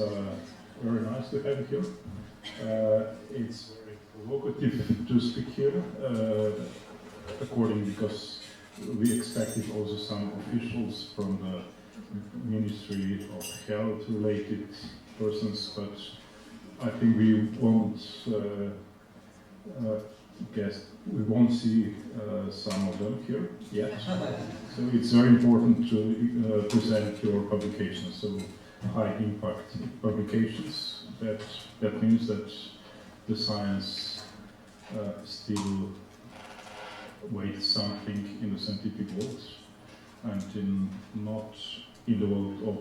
very nice to have you here. It's very provocative to speak here, because we expected also some officials from the Ministry of Health related persons, but I think we won't we won't see some of them here yet. So it's very important to present your publications, so high impact publications. That means that the science still weighs something in the scientific world, and not in the world of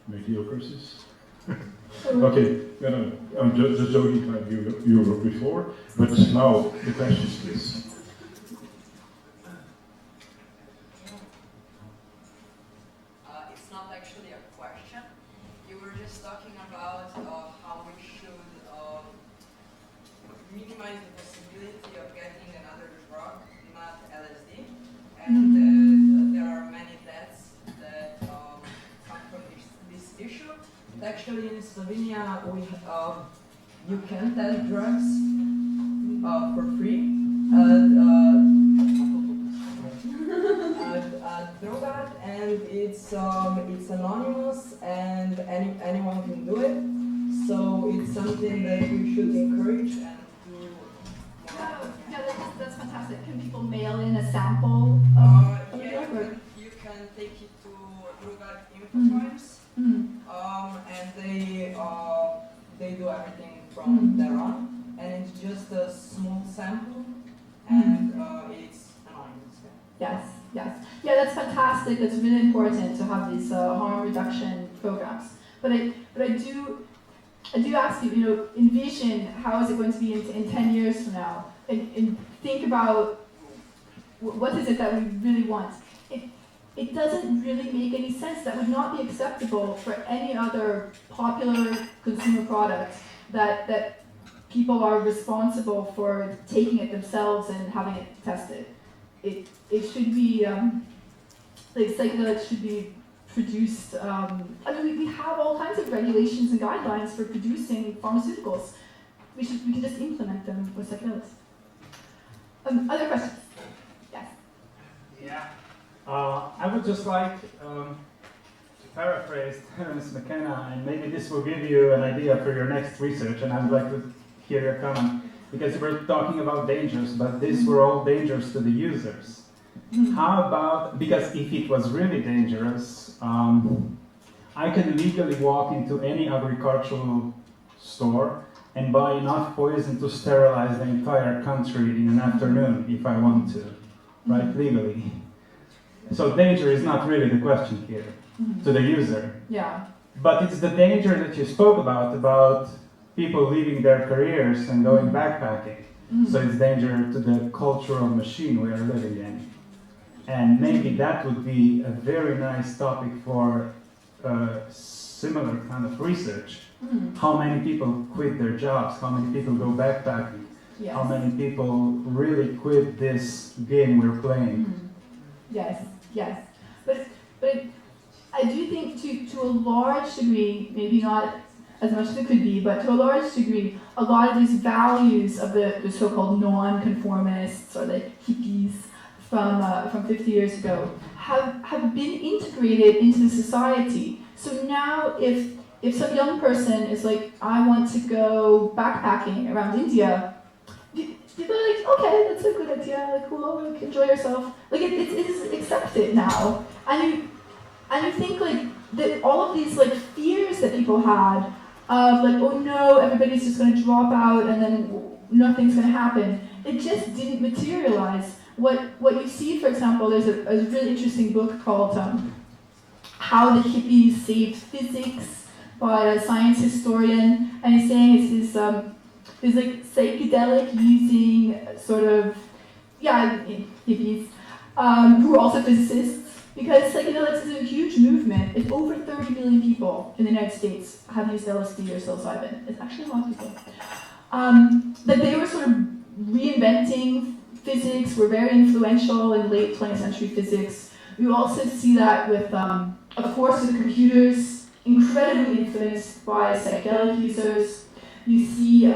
mediocrities. Okay, I'm just joking like you were before, but now the questions, please. It's not actually a question. You were just talking about how we should minimize the possibility of getting another drug, not LSD, and there are many deaths that come from this issue. Actually, in Slovenia, you can test drugs for free. Drogat, and it's anonymous, and anyone can do it. So it's something that we should encourage and do. Yeah, that's fantastic. Can people mail in a example, and it's Yes, yes. Yeah, that's fantastic. That's really important to have these harm reduction programs. But I do ask you, you know, envision how is it going to be in 10 years from now, and think about what is it that we really want. It doesn't really make any sense. That would not be acceptable for any other popular consumer product that people are responsible for taking it themselves and having it tested. It should be, like psychedelics should be produced, I mean, we have all kinds of regulations and guidelines for producing pharmaceuticals. We can just implement them with psychedelics. Other questions? Yes. Yeah. I would just like to paraphrase Terence McKenna, and maybe this will give you an idea for your next research, and I would like to hear your comment, because we're talking about dangers, but these were all dangers to the users. How about, because if it was really dangerous, I can legally walk into any agricultural store and buy enough poison to sterilize the entire country in an afternoon if I want to, right, legally. So danger is not really the question here to the user. Yeah. But it's the danger that you spoke about people leaving their careers and going backpacking. So it's danger to the cultural machine we are living in. And maybe that would be a very nice topic for similar kind of research. How many people quit their jobs? How many people go backpacking? Yes. How many people really quit this game we're playing? Yes, yes. But I do think to a large degree, maybe not as much as it could be, but to a large degree, a lot of these values of the so-called non-conformists or the hippies from 50 years ago have been integrated into society. So now if some young person is like, I want to go backpacking around India, people are like, okay, that's a good idea, like, cool, like, enjoy yourself. Like, it is accepted now. And you think, like, that all of these, like, fears that people had of, like, oh no, everybody's just going to drop out and then nothing's going to happen, it just didn't materialize. What you see, for example, there's a really interesting book called How the Hippies Saved Physics by a science historian, and he's saying it's this like psychedelic using sort of, hippies, who are also physicists, because psychedelics is a huge movement. It's over 30 million people in the United States have used LSD or psilocybin. It's actually a lot of people. That they were sort of reinventing physics, were very influential in late 20th century physics. You also see that with, of course, with computers, incredibly influenced by psychedelic users. You see,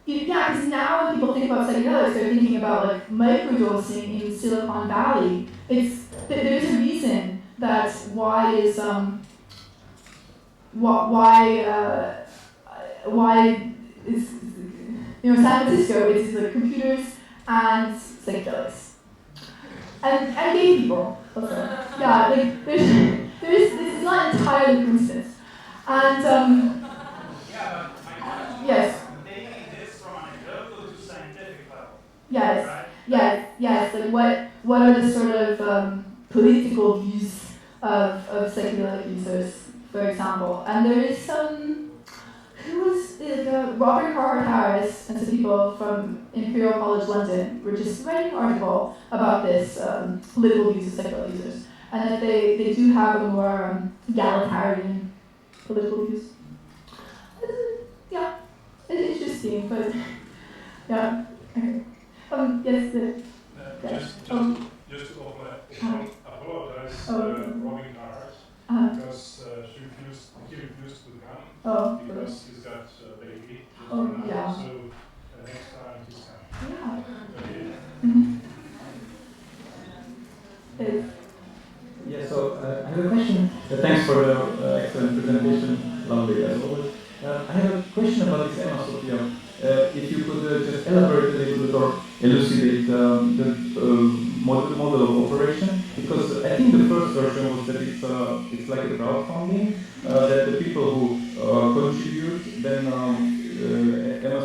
because now when people think about psychedelics, they're thinking about like microdosing in Silicon Valley. There's a reason that's why is San Francisco is like computers and psychedelics and gay people also. Yeah, like this is not entirely coincidence. And yes. Yes, right? yes. Like what are the sort of political views of psychedelic users, for example? And there is who was Robert Howard Harris and some people from Imperial College London were just writing an article about this political views of psychedelic users, and that they do have a more egalitarian political views. Yeah, it's interesting, but yeah. Yes, just to apologize Robin Harris, because he refused to come because he's got a baby. Yeah. So next time he's coming. Yeah. Yeah, so I have a question. Thanks for the excellent presentation, lovely as always. I have a question about this Sophia. If you could just elaborate a little bit or elucidate the model of operation, because I think the first version was that it's like a crowdfunding, that the people who contribute, then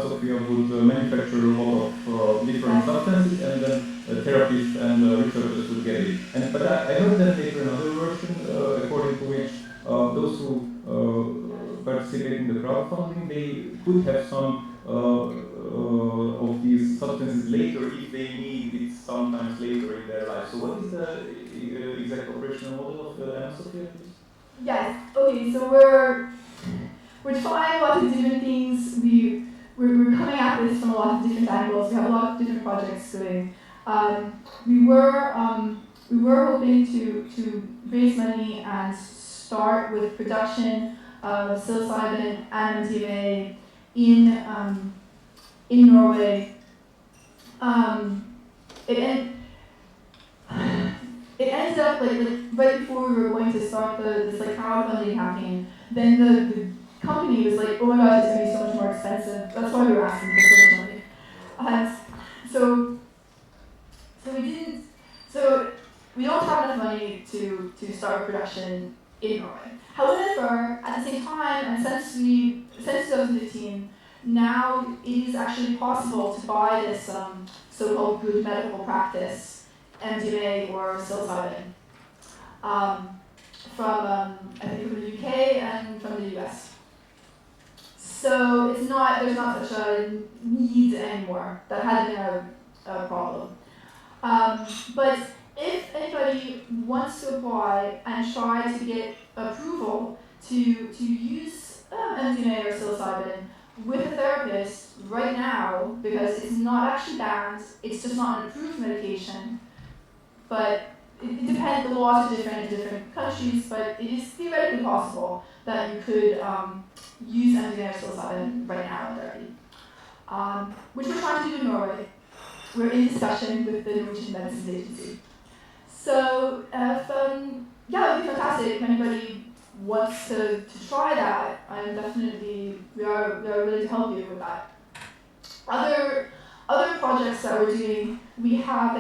Sophia would manufacture capture a lot of different substances, and then therapists and researchers will get it. But I heard that later another version, according to which those who participate in the crowdfunding, they could have some of these substances later if they need it sometimes later in their life. So what is the exact operational model of the MSOP? Yes. Okay. So we're trying a lot of different things. We're coming at this from a lot of different angles. We have a lot of different projects going. We were hoping to raise money and start with production of psilocybin and MDMA in Norway. It ended up like right before we were going to start this crowdfunding campaign. Then the company was like, "Oh my gosh, it's going to be so much more expensive." That's why we were asking for so much money. So we don't have enough money to start production in Norway. However, at the same time, and since 2015, now it is actually possible to buy this so-called good medical practice, MDMA or psilocybin, from I think from the UK and from the US. So there's not such a need anymore. That hadn't been a problem. But if anybody wants to apply and try to get approval to use MDMA or psilocybin with a therapist right now, because it's not actually banned, it's just not an approved medication, but it depends, the laws are different in different countries, but it is theoretically possible that you could use MDMA or psilocybin right now in therapy, which we're trying to do in Norway. We're in discussion with the Norwegian Medicines Agency. So, it would be fantastic if anybody wants to try that. We are willing to help you with that. Other projects that we're doing, we have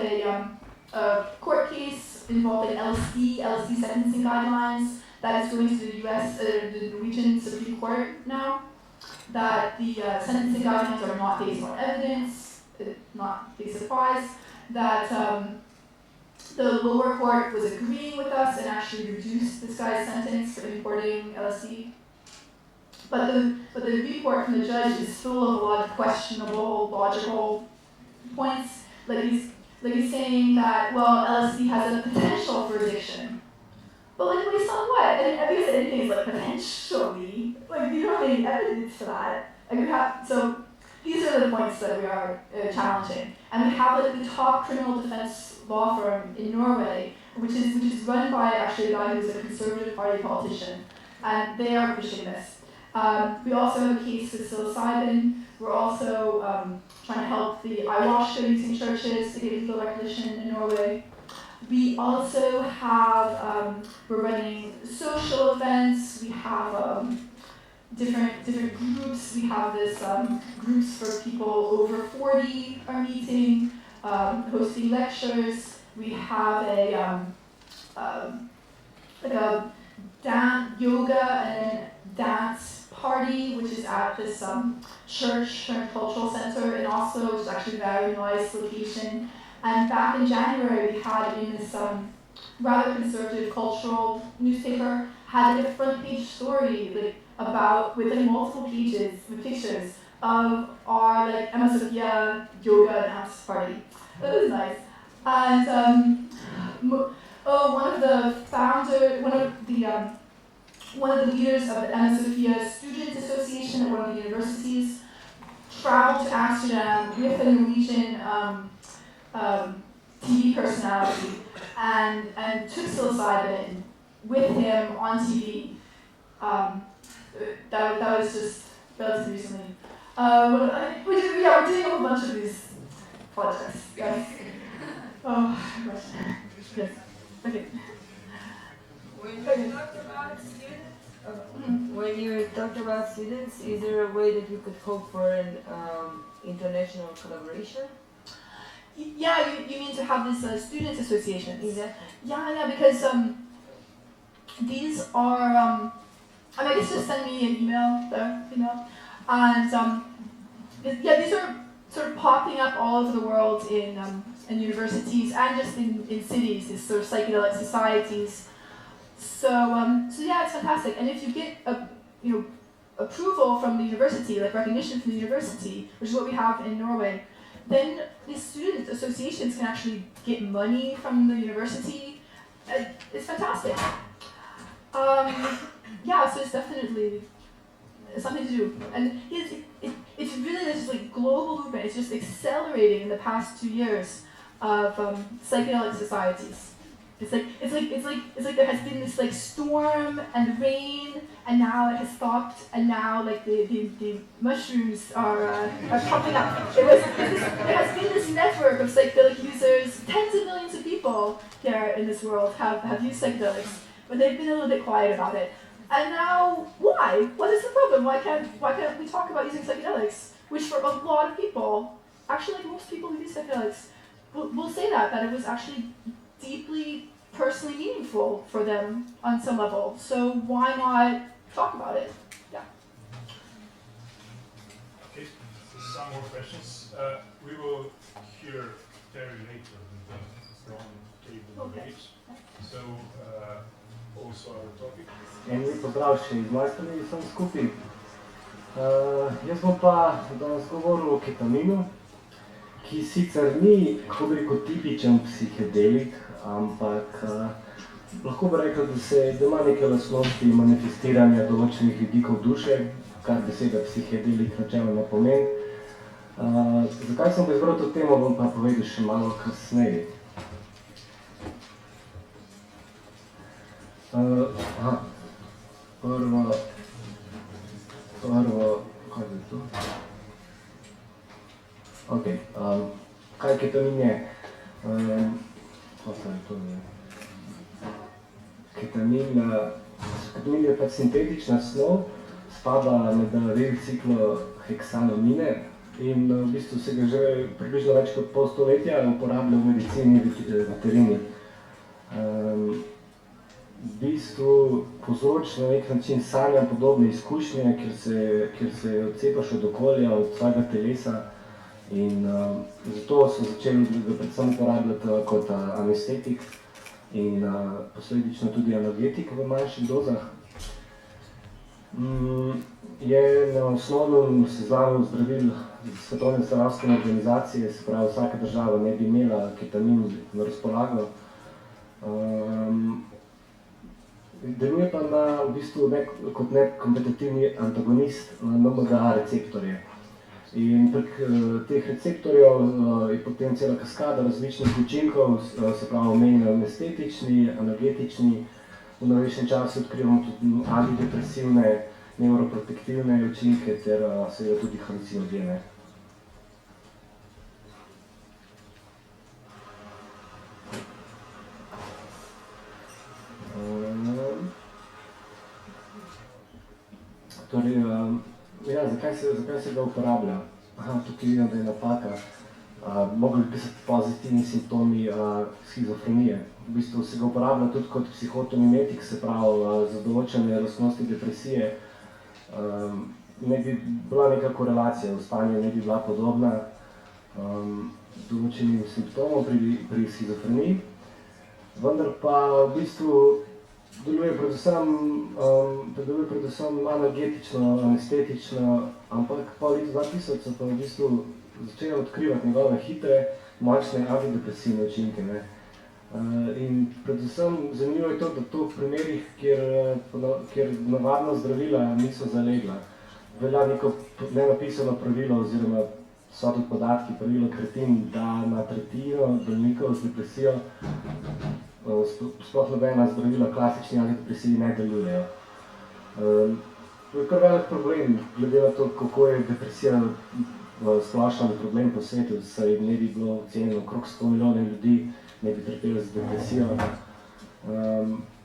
a court case involving LSD sentencing guidelines that is going to the US, the Norwegian Supreme Court now. That the sentencing guidelines are not based on evidence, not based on surprise. That the lower court was agreeing with us and actually reduced this guy's sentence for importing LSD. But the report from the judge is full of a lot of questionable logical points. Like he's saying that, well, LSD has a potential for addiction. But based on what? And I guess anything is potentially. You don't have any evidence for that. So these are the points that we are challenging. And we have the top criminal defense law firm in Norway, which is run by actually a guy who's a Conservative Party politician, and they are pushing this. We also have a case with psilocybin. We're also trying to help the ayahuasca using churches to get legal recognition in Norway. We also have, we're running social events. We have different groups. We have this groups for people over 40 are meeting, hosting lectures. We have a yoga and dance party, which is at this church and cultural center in Oslo, which is actually a very nice location. And back in January, we had in this rather conservative cultural newspaper, had a front page story about with multiple pages with pictures of our Emma Sophia yoga dance party. That was nice. And one of the leaders of the Emma Sophia Student Association at one of the universities traveled to Amsterdam with a Norwegian TV personality and took psilocybin with him on TV. That was just relatively recently. We're doing a whole bunch of these projects. Yes. Oh gosh. Yes. Okay. When you talked about students, is there a way that you could hope for an international collaboration? Yeah, you mean to have this students associations? Exactly. Yeah, because these are. I guess just send me an email there, and these are sort of popping up all over the world in universities and just in cities, these sort of psychedelic societies. So yeah, it's fantastic. And if you get approval from the university, like recognition from the university, which is what we have in Norway, then these student associations can actually get money from the university. It's fantastic. Yeah, so it's definitely something to do. And it's really this like global movement. It's just accelerating in the past 2 years of psychedelic societies. It's like there has been this like storm and rain, and now it has stopped, and now like the mushrooms are popping up. There has been this network of psychedelic users. Tens of millions of people here in this world have used psychedelics, but they've been a little bit quiet about it. And now, why? What is the problem? Why can't we talk about using psychedelics? Which for a lot of people, actually like most people who use psychedelics, will say that it was actually deeply personally meaningful for them on some level. So why not talk about it? Yeah. Okay, some more questions. We will hear Terri later with the round table debate. So also our topic. En lep pozdrav še iz moje strani vsem skupaj. Jaz bom pa danes govoril o ketaminu, ki sicer ni, kako bi rekel, tipičen psihedelik, ampak lahko bi rekel, da ima neke lastnosti manifestiranja določenih vidikov duše, kar beseda psihedelik načeloma pomeni. Zakaj sem pa izbral to temo, bom pa povedal še malo kasneje. Prvo, kaj je to? Ok, kaj ketamin je? Ketamin je pač sintetična snov, spada med cikloheksanamine in v bistvu se ga že približno več kot pol stoletja uporablja v medicini in veterini. V bistvu povzroči na nek način sanjam podobne izkušnje, kjer se odcepaš od okolja, od svojega telesa in zato so začeli ga predvsem uporabljati kot anestetik in posledično tudi analgetik v manjših dozah. Je na osnovnem seznamu zdravil Svetovne zdravstvene organizacije, se pravi vsaka država ne bi imela ketamin na razpolago. Deluje pa v bistvu kot nekompetitivni antagonist na NMDA receptorje. In prek teh receptorjev je potem cela kaskada različnih učinkov, se pravi omenjeno anestetični, analgetični, v novejšem času odkrivamo tudi antidepresivne, neuroprotektivne učinke ter seveda tudi halucinogene. Torej, zakaj se ga uporablja? Tukaj vidim, da je napaka. Mogli bi pisati pozitivni simptomi schizofrenije. V bistvu se ga uporablja tudi kot psihotomimetik, se pravi za določene lastnosti depresije. Ne bi bila neka korelacija, v stanju ne bi bila podobna določenim simptomom pri schizofreniji. Vendar pa v bistvu deluje predvsem analgetično, anestetično, ampak po letu 2000 so pa v bistvu začeli odkrivati njegove hitre, močne antidepresivne učinke. In predvsem zanimivo je to, da to v primerih, kjer navadna zdravila niso zalegla. Velja neko nenapisano pravilo oziroma so tudi podatki, pravilo Kretin, da na tretjino bolnikov z depresijo sploh nobena zdravila klasični antidepresiji ne delujejo. To je kar velik problem, glede na to, kako je depresija splošen problem po svetu, saj ne bi bilo ocenjeno okrog 100 milijonov ljudi, ne bi trpeli z depresijo.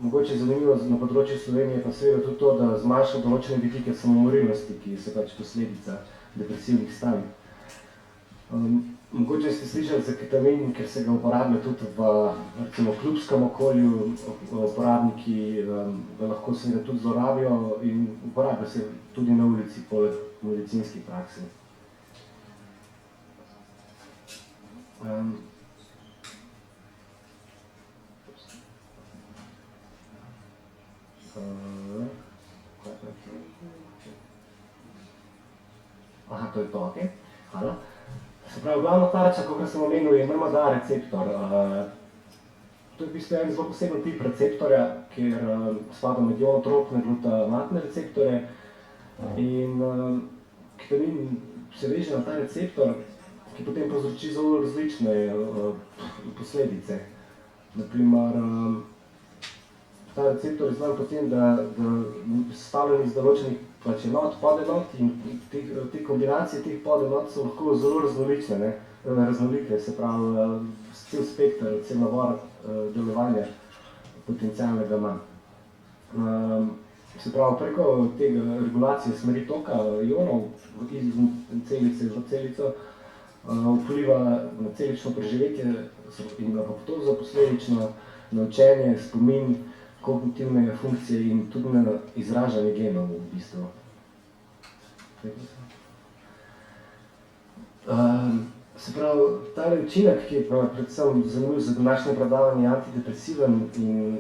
Mogoče je zanimivo na področju Slovenije pa seveda tudi to, da zmanjša določene vidike samomorilnosti, ki so pač posledica depresivnih stanj. Mogoče ste slišali za ketamin, ker se ga uporablja tudi v recimo klubskem okolju, uporabniki ga lahko seveda tudi zlorabijo in uporablja se tudi na ulici poleg medicinskih praksi. Aha, to je to, ok. Hvala. Se pravi, glavna tarča, kot sem omenil, je MMD receptor. To je v bistvu en zelo poseben tip receptorja, kjer spada med ionotropne glutamatne receptorje. In ketamin se veže na ta receptor, ki potem povzroči zelo različne posledice. Naprimer, ta receptor je znan potem, da sestavljen iz določenih enot, podenot in te kombinacije teh podenot so lahko zelo raznolike, se pravi, cel spekter, cel nabor delovanja potencialnega ima. Se pravi, preko tega regulacije smeri toka ionov iz celice v celico vpliva na celično preživetje in na apoptozo, posledično na učenje, spomin, kognitivne funkcije in tudi na izražanje genov v bistvu. Se pravi, tale učinek, ki je predvsem zanimiv za današnje predavanje, antidepresiven in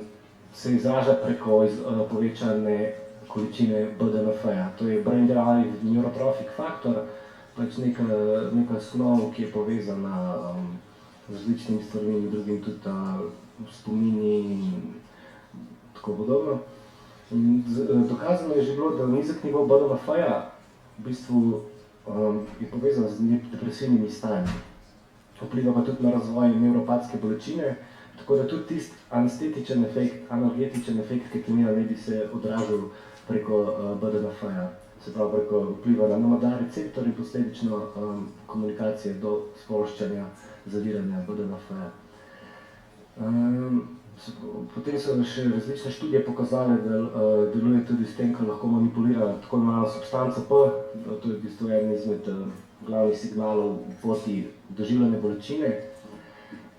se izraža preko povečane količine BDNF-ja. To je Brain Derived Neurotrophic Factor, pač neka snov, ki je povezana z različnimi stvarmi in drugim tudi spomini in tako podobno. Dokazano je že bilo, da nizek nivo BDNF-ja v bistvu je povezan z depresivnimi stanji. Vpliva pa tudi na razvoj nevropatske bolečine, tako da tudi tisti anestetičen efekt, analgetičen efekt ketamina ne bi se odražal preko BDNF-ja. Se pravi, preko vpliva na MMD receptor in posledično komunikacije do sproščanja, zaviranja BDNF-ja. Potem so še različne študije pokazale, da deluje tudi s tem, ko lahko manipulira tako imenovano substanco P, to je v bistvu en izmed glavnih signalov v poti doživljene bolečine.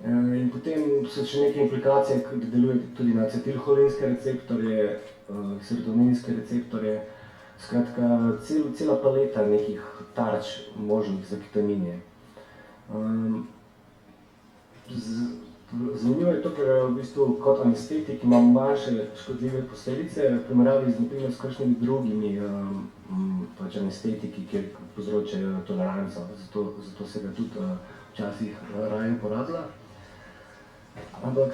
In potem so še neke implikacije, ki deluje tudi na acetilholinske receptorje, serotoninske receptorje, skratka, cela paleta nekih tarč možnih za ketaminje. Zanimivo je to, ker v bistvu kot anestetik ima manjše škodljive posledice, v primerjavi s kakšnimi drugimi anestetiki, ki povzročajo toleranco, zato se ga tudi včasih raje uporablja. Ampak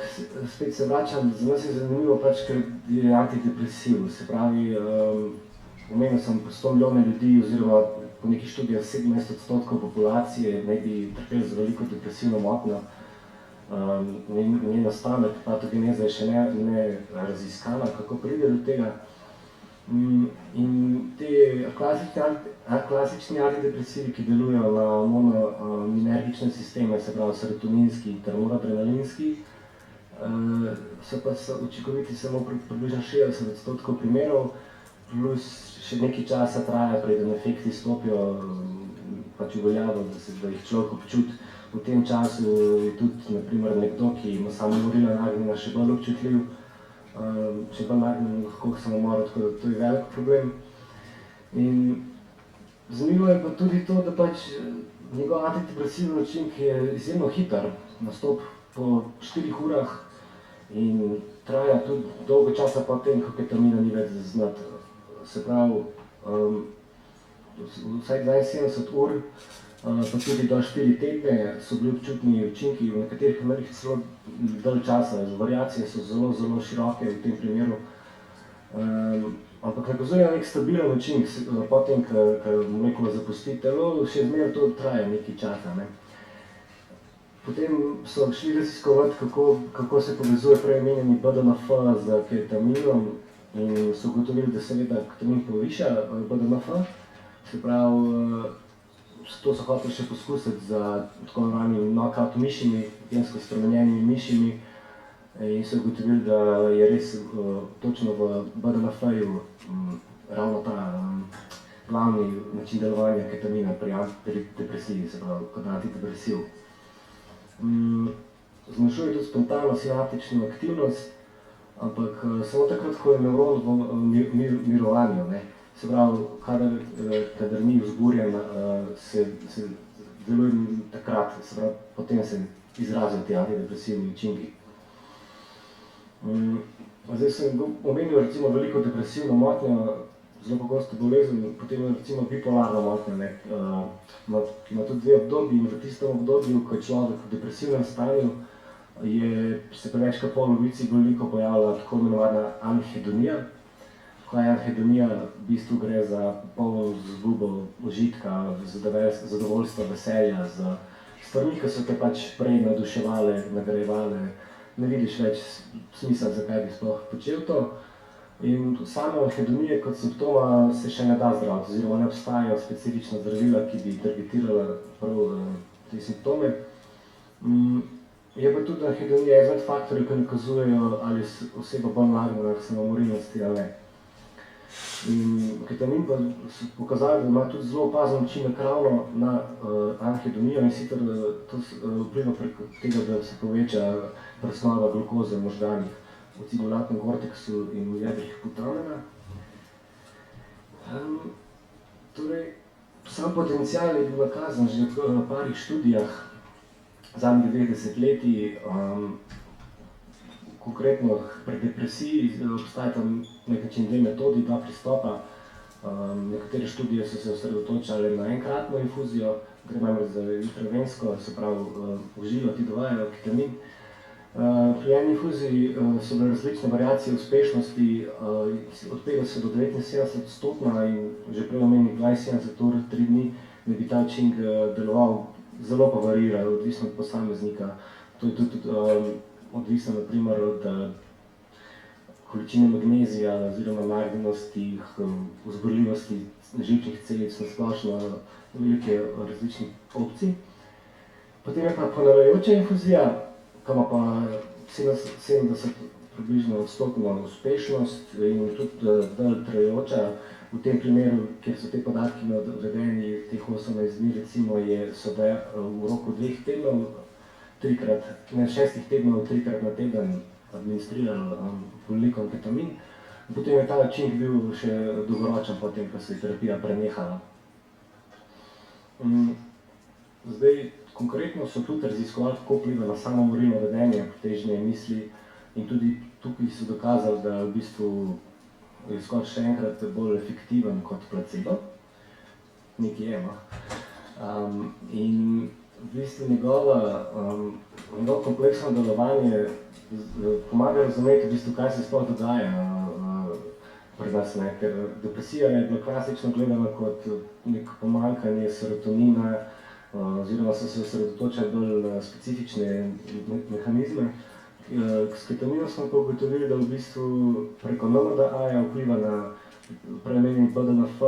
spet se vračam, za nas je zanimivo pač, ker je antidepresiv, se pravi, omenil sem 100 milijonov ljudi oziroma po nekih študijah 17% populacije naj bi trpeli za veliko depresivno motnjo. Njen nastanek, patogeneza je še ne raziskana, kako pride do tega. In te klasični antidepresivi, ki delujejo na monaminergične sisteme, se pravi serotoninski ter noradrenalinski, so pa učinkoviti samo približno 60% primerov, plus še nekaj časa traja, preden efekti stopijo pač v veljavo, da jih človek občuti. V tem času je tudi, naprimer, nekdo, ki ima samomorila nagnjena, še bolj občutljiv, še bolj nagnjen lahko k samomoru, tako da to je velik problem. In zanimivo je pa tudi to, da pač njegov antidepresivni učinek je izjemno hiter, nastop po 4 urah in traja tudi dolgo časa po tem, ko ketamina ni več zaznati. Se pravi, vsaj 72 ur, pa tudi do 4 tedne so bili občutni učinki, v nekaterih primerih celo dalj časa. Variacije so zelo, zelo široke v tem primeru. Ampak nakazujejo nek stabilen učinek, potem, ko molekula zapusti telo, še zmeraj to traja nekaj časa. Potem so šli raziskovati, kako se povezuje prej omenjeni BDNF z ketaminom in so ugotovili, da seveda ketamin poviša BDNF, se pravi, to so hoteli še poskusiti za tako imenovanimi knockout mišimi, gensko spremenjenimi mišimi in so ugotovili, da je res točno v BDNF-ju ravno ta glavni način delovanja ketamina pri depresiji, se pravi, kot antidepresiv. Zmanjšuje tudi spontano sinaptično aktivnost, ampak samo takrat, ko je nevron v mirovanju. Se pravi, kadar ni vzburjen, se delujem takrat, se pravi, potem se izrazijo ti antidepresivni učinki. Zdaj sem omenil recimo veliko depresivno motnjo, zelo pogosto bolezen, potem recimo bipolarno motnjo, ne. Ima tudi dve obdobji in v tistem obdobju, ko je človek v depresivnem stanju, se pri več kot polovici bolnikov pojavlja tako imenovana anhedonija. Ko je anhedonija, v bistvu gre za polno izgubo užitka, zadovoljstva, veselja, za stvarmi, ki so te pač prej navduševale, nagrajevale, ne vidiš več smisla, zakaj bi sploh počel to. In samo anhedonije kot simptoma se še ne da zdraviti, oziroma ne obstajajo specifična zdravila, ki bi targetirala prav te simptome. Je pa tudi anhedonija izmed faktorjev, ki nakazujejo, ali je oseba bolj nagnjena k samomorilnosti ali ne. Ketamin pa so pokazali, da ima tudi zelo opazen učinek ravno na anhedonijo, in sicer to vpliva preko tega, da se poveča presnova glukoze v možganih, v cingulátnom korteksu in v jedrih hipotalamena. Torej, sam potencial je bil nakazan že v parih študijah zadnjih 2 desetletij. Konkretno pri depresiji obstajata na nek način 2 metodi, 2 pristopa. Nekatere študije so se osredotočale na enkratno infuzijo, gre namreč za intravensko, se pravi v ti dovajajo ketamin. Pri eni infuziji so bile različne variacije uspešnosti, od 50 do 79% in že prej omenjenih 72 ur, 3 dni, da bi ta učinek deloval, zelo pa varira, odvisno od posameznika. To je tudi odvisno naprimer od količine magnezija oziroma nagnjenosti, vzburljivosti živčnih celic, na splošno velike različnih opcij. Potem je pa ponavljajoča infuzija, ki ima pa 70% približno odstotno uspešnost in tudi dalj trajajoča. V tem primeru, kjer so te podatki navedeni, teh 18 dni recimo, so v roku 2 tednov, 6 tednov, 3-krat na teden administrirali bolnikom ketamin. Potem je ta učinek bil še dolgoročen potem, ko se je terapija prenehala. Zdaj, konkretno so tudi raziskovali, kako vpliva na samomorilno vedenje, težnje, misli, in tudi tukaj so dokazali, da v bistvu je skoraj še enkrat bolj efektiven kot placebo. Nekaj je, no. In v bistvu njegovo kompleksno delovanje pomaga razumeti, v bistvu, kaj se sploh dogaja pri nas, ne. Ker depresija je bila klasično gledana kot neko pomanjkanje serotonina, oziroma so se osredotočali bolj na specifične mehanizme. S ketaminom smo pa ugotovili, da v bistvu preko NMDA-ja vpliva na preomenjeni BDNF,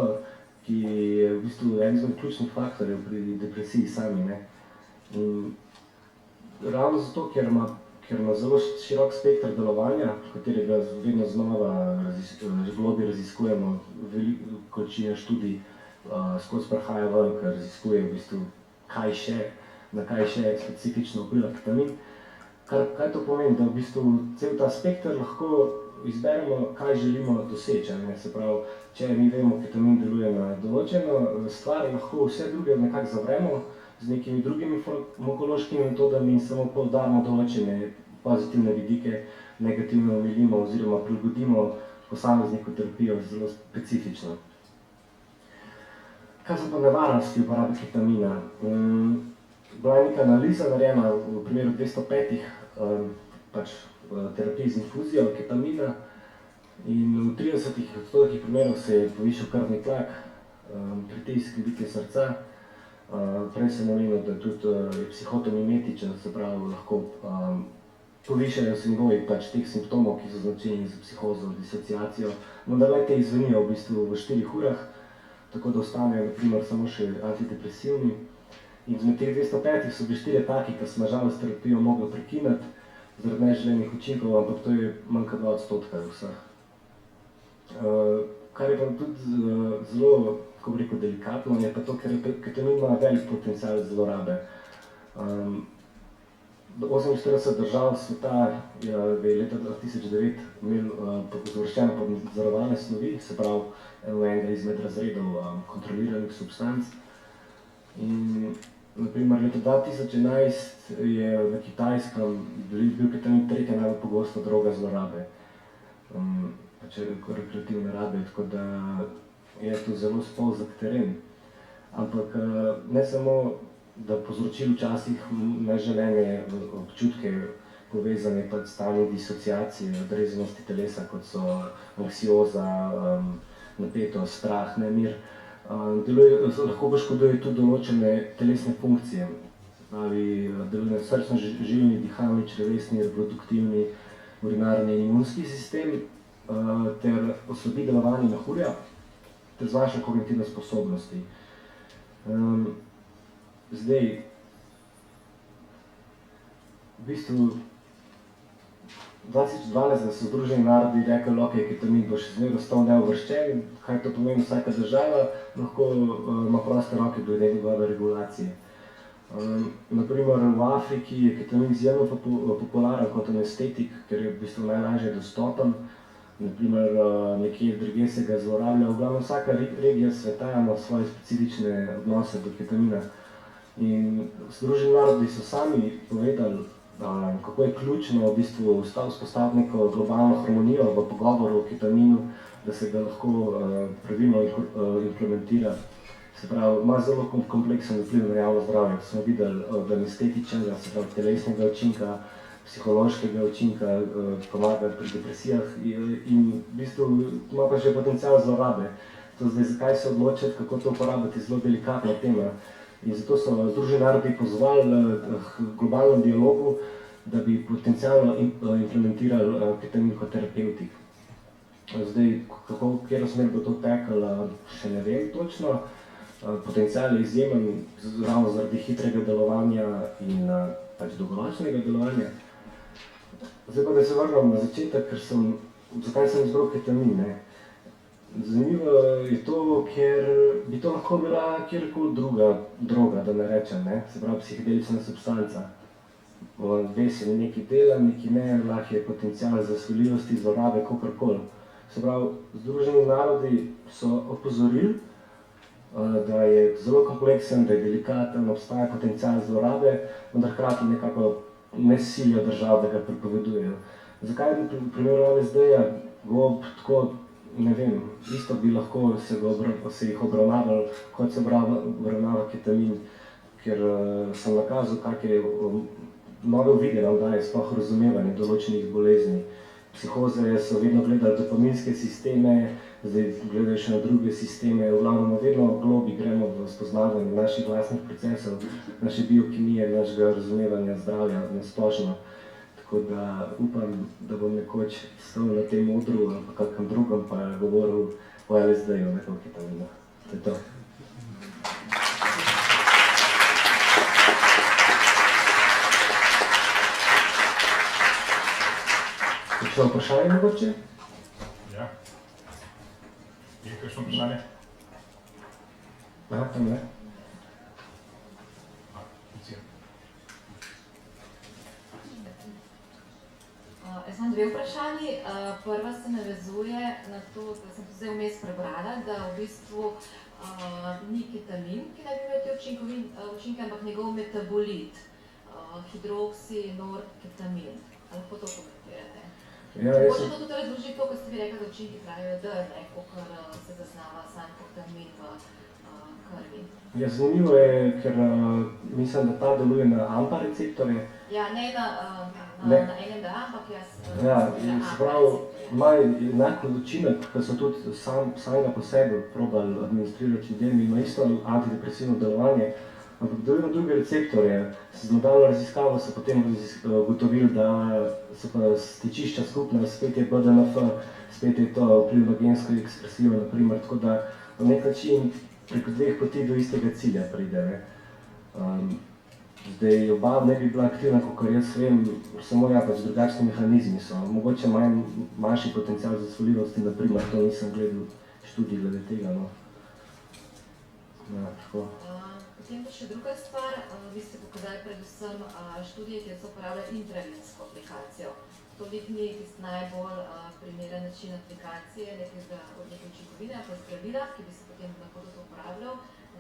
ki je v bistvu en izmed ključnih faktorjev pri depresiji sami, ne. Ravno zato, ker ima zelo širok spekter delovanja, katerega vedno znova globje raziskujemo, veliko količine študij skozi prihaja ven, ker raziskuje v bistvu na kaj še specifično vpliva ketamin. Kaj to pomeni? Da v bistvu cel ta spekter lahko izberemo, kaj želimo doseči. Se pravi, če mi vemo, ketamin deluje na določeno stvar, lahko vse druge nekako zavremo z nekimi drugimi farmakološkimi metodami in samo poudarimo določene pozitivne vidike, negativno omilimo oziroma prilagodimo posamezniku terapijo zelo specifično. Kaj so pa nevarnosti uporabe ketamina? Bila je neka analiza narejena v primeru 205 terapij z infuzijo ketamina in v 30% primerov se je povišal krvni tlak, pritisk, bitje srca. Prej sem omenil, da tudi je psihotomimetičen, se pravi, lahko povišajo se nivoji teh simptomov, ki so značilni za psihozo, disociacijo, vendar le te izvenijo v bistvu v 4 urah, tako da ostanejo na primer samo še antidepresivni. In izmed teh 205 so bili 4 taki, ki smo žalost terapijo mogli prekiniti zaradi neželenih učinkov, ampak to je manj kot 2% vseh. Kar je pa tudi zelo, kako bi rekel, delikatno, je pa to, ker ketamin ima velik potencial zlorabe. 48 držav sveta je leta 2009 uvrščeno pod nadzorovane snovi, se pravi enega izmed razredov kontroliranih substanc. In Naprimer, leta 2011 je na Kitajskem bil ketamin tretja najbolj pogosta droga zlorabe, pač rekreativne rabe, tako da je to zelo spolzak teren. Ampak ne samo, da povzroči včasih neželene občutke povezane pa s stanjem disociacije, odrezenosti telesa, kot so anksioza, napetost, strah, nemir. Lahko poškoduje tudi določene telesne funkcije, deluje srčno-žilni, dihalni, črevesni, reproduktivni, urinarni in imunski sistem, ter oslabi delovanje mehurja, ter zmanjša kognitivne sposobnosti. Zdaj, v bistvu 2012 so Združeni narodi rekli, ok, ketamin bo še zmeraj ostal neuvrščen, kaj to pomeni, vsaka država lahko ima proste roke glede njegove regulacije. Naprimer, v Afriki je ketamin izjemno popularen kot anestetik, ker je v bistvu najlažje dostopen. Naprimer, nekje drugje se ga zlorablja, v glavnem vsaka regija sveta ima svoje specifične odnose do ketamina. In Združeni narodi so sami povedali, kako je ključno v bistvu vzpostaviti neko globalno harmonijo v pogovoru o ketaminu, da se ga lahko pravilno implementira. Se pravi, ima zelo kompleksen vpliv na javno zdravje. Smo videli od anestetičnega, se pravi telesnega učinka, psihološkega učinka, pomaga pri depresijah in v bistvu ima pa že potencial zlorabe. To zdaj, zakaj se odločiti, kako to uporabiti, je zelo delikatna tema. In zato so Združeni narodi pozvali k globalnem dialogu, da bi potencialno implementirali ketamin kot terapevtik. Zdaj, katero smer bo to teklo, še ne vem točno. Potencial je izjemen, ravno zaradi hitrega delovanja in pač dolgoročnega delovanja. Zdaj pa, da se vrnem na začetek, zakaj sem izbral ketamin, ne? Zanimivo je to, ker bi to lahko bila kjerkoli druga droga, da ne rečem, ne? Se pravi psihedelična substanca. Ve se nekaj dela, nekaj ne, lahko je potencial za svoljivosti, zlorabe, kakorkoli. Se pravi, Združeni narodi so opozorili, da je zelo kompleksen, da je delikaten, obstaja potencial zlorabe, vendar hkrati nekako ne silijo držav, da ga prepovedujejo. Zakaj bi primeru LSD-ja tako, ne vem, isto bi lahko se jih obravnavali, kot se obravnava ketamin, ker sem nakazal, kakšne nove uvide nam daje, sploh razumevanje določenih bolezni. Psihoze so vedno gledali dopaminske sisteme, zdaj gledajo še na druge sisteme, v glavnem vedno globi gremo v spoznavanje naših vlastnih procesov, naše biokemije, našega razumevanja zdravja nasplošno. Tako da upam, da bom nekoč stal na tem odru ali pa kakšnem drugem pa govoril o LSD-ju, ne o ketaminu. To je to. Kakšno vprašanje mogoče? Ja. Je kakšno vprašanje? Aha, tam ne. Jaz imam dve vprašanji. Prva se navezuje na to, da sem zdaj vmes prebrala, da v bistvu ni ketamin, ki naj bi imel te učinke, ampak njegov metabolit, hidroksinorketamin. Lahko to komentirate? Mogoče to tudi razloži to, ko ste vi rekli, da učinki trajajo dlje, kakor se zaznava sam ketamin v krvi. Ja, zanimivo je, ker mislim, da ta deluje na AMPA receptorje. Ja, ne na NMDA, ampak jaz... Ja, se pravi, ima enak učinek, ki so tudi samega po sebi probali administrirati ljudem, ima isto antidepresivno delovanje, ampak deluje na druge receptorje. Z nadaljno raziskavo so potem ugotovili, da so pa stičišča skupna, spet je BDNF, spet je to vpliv na gensko ekspresijo, naprimer, tako da na nek način preko dveh poti do istega cilja pride. Zdaj, oba ne bi bila aktivna, kakor jaz vem, samo pač drugačni mehanizmi so. Mogoče manjši potencial za svoljivosti, naprimer, to nisem gledal študij glede tega, no. Ja, tako. Potem pa še druga stvar, vi ste pokazali predvsem študije, kjer so uporabljali intravensko aplikacijo. To ni tisti najbolj primeren način aplikacije, neke učinkovine, pa zdravila, ki bi se potem lahko tudi uporabljal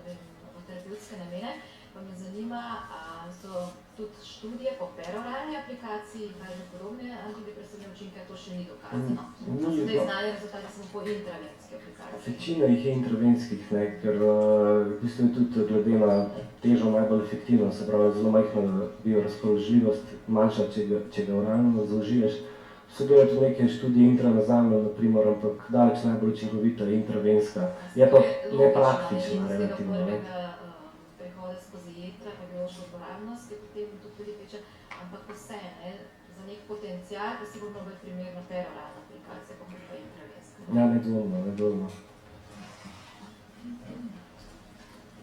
v terapevtske namene. Pa me zanima, so tudi študije po peroralni aplikaciji, kaj je podobne antidepresivne učinke, to še ni dokazano. Sedaj znali rezultati samo po intravenski aplikaciji. Večina jih je intravenskih, ker v bistvu je tudi glede na težo najbolj efektivno, se pravi zelo majhna biorazpoložljivost, manjša, če ga oralno zaužiješ. So bile tudi neke študije intranazalno, naprimer, ampak daleč najbolj učinkovita je intravenska. Je pa nepraktična relativno. Prehode skozi jetra, pa biološko uporabnost, ki potem tudi tudi teče, ampak vse, za nek potencial, pa sigurno bolj primerna peroralna aplikacija, pa kot pa intravenska. Ja, nedvomno.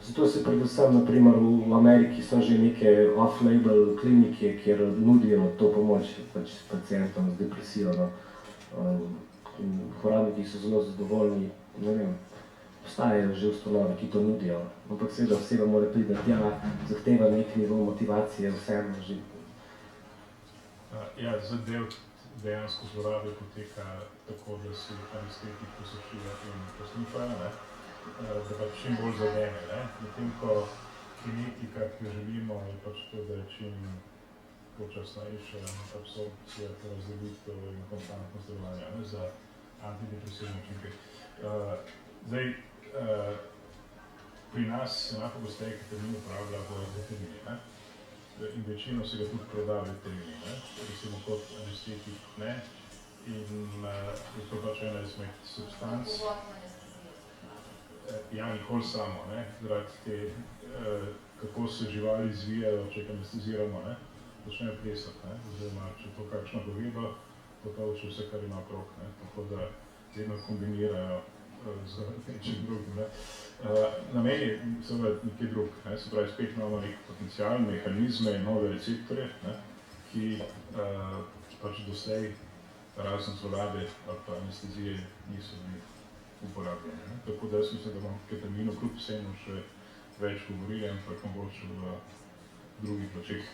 Zato se predvsem, naprimer, v Ameriki so že neke off-label klinike, kjer nudijo to pomoč pacientom z depresijo. Uporabniki so zelo zadovoljni, ne vem, obstajajo že ustanove, ki to nudijo, ampak seveda oseba mora priti tja, zahteva nek nivo motivacije, vseeno že. Ja, zadev dejansko zlorabe poteka tako, da si anestetik posušuje in posnifajo, da pa čim bolj zadene. Medtem ko kinetika, ki jo želimo, je pač to, da je čim počasnejša absorpcija, razdelitev in konstantno zdravljanja za antidepresivne učinke. Zdaj, pri nas se najpogosteje ketamin uporablja v veterini, in večino se ga tudi proda v veterini, recimo kot anestetik, in je to pač ena izmed substanc. Ja, nikoli samo, zaradi te, kako se živali izvijajo, če jih anesteziramo, začnejo plesati, oziroma če to kakšno govedo, to tolče vse, kar ima okrog, tako da vedno kombinirajo z nečim drugim. Namen je seveda nekaj drug, se pravi, spet imamo nek potencial, mehanizme in nove receptorje, ki pač doslej razen zlorabe ali pa anestezije niso bili uporabljeni. Tako da jaz mislim, da bomo ketaminu kljub vsemu še več govorili, ampak mogoče v drugih lučeh.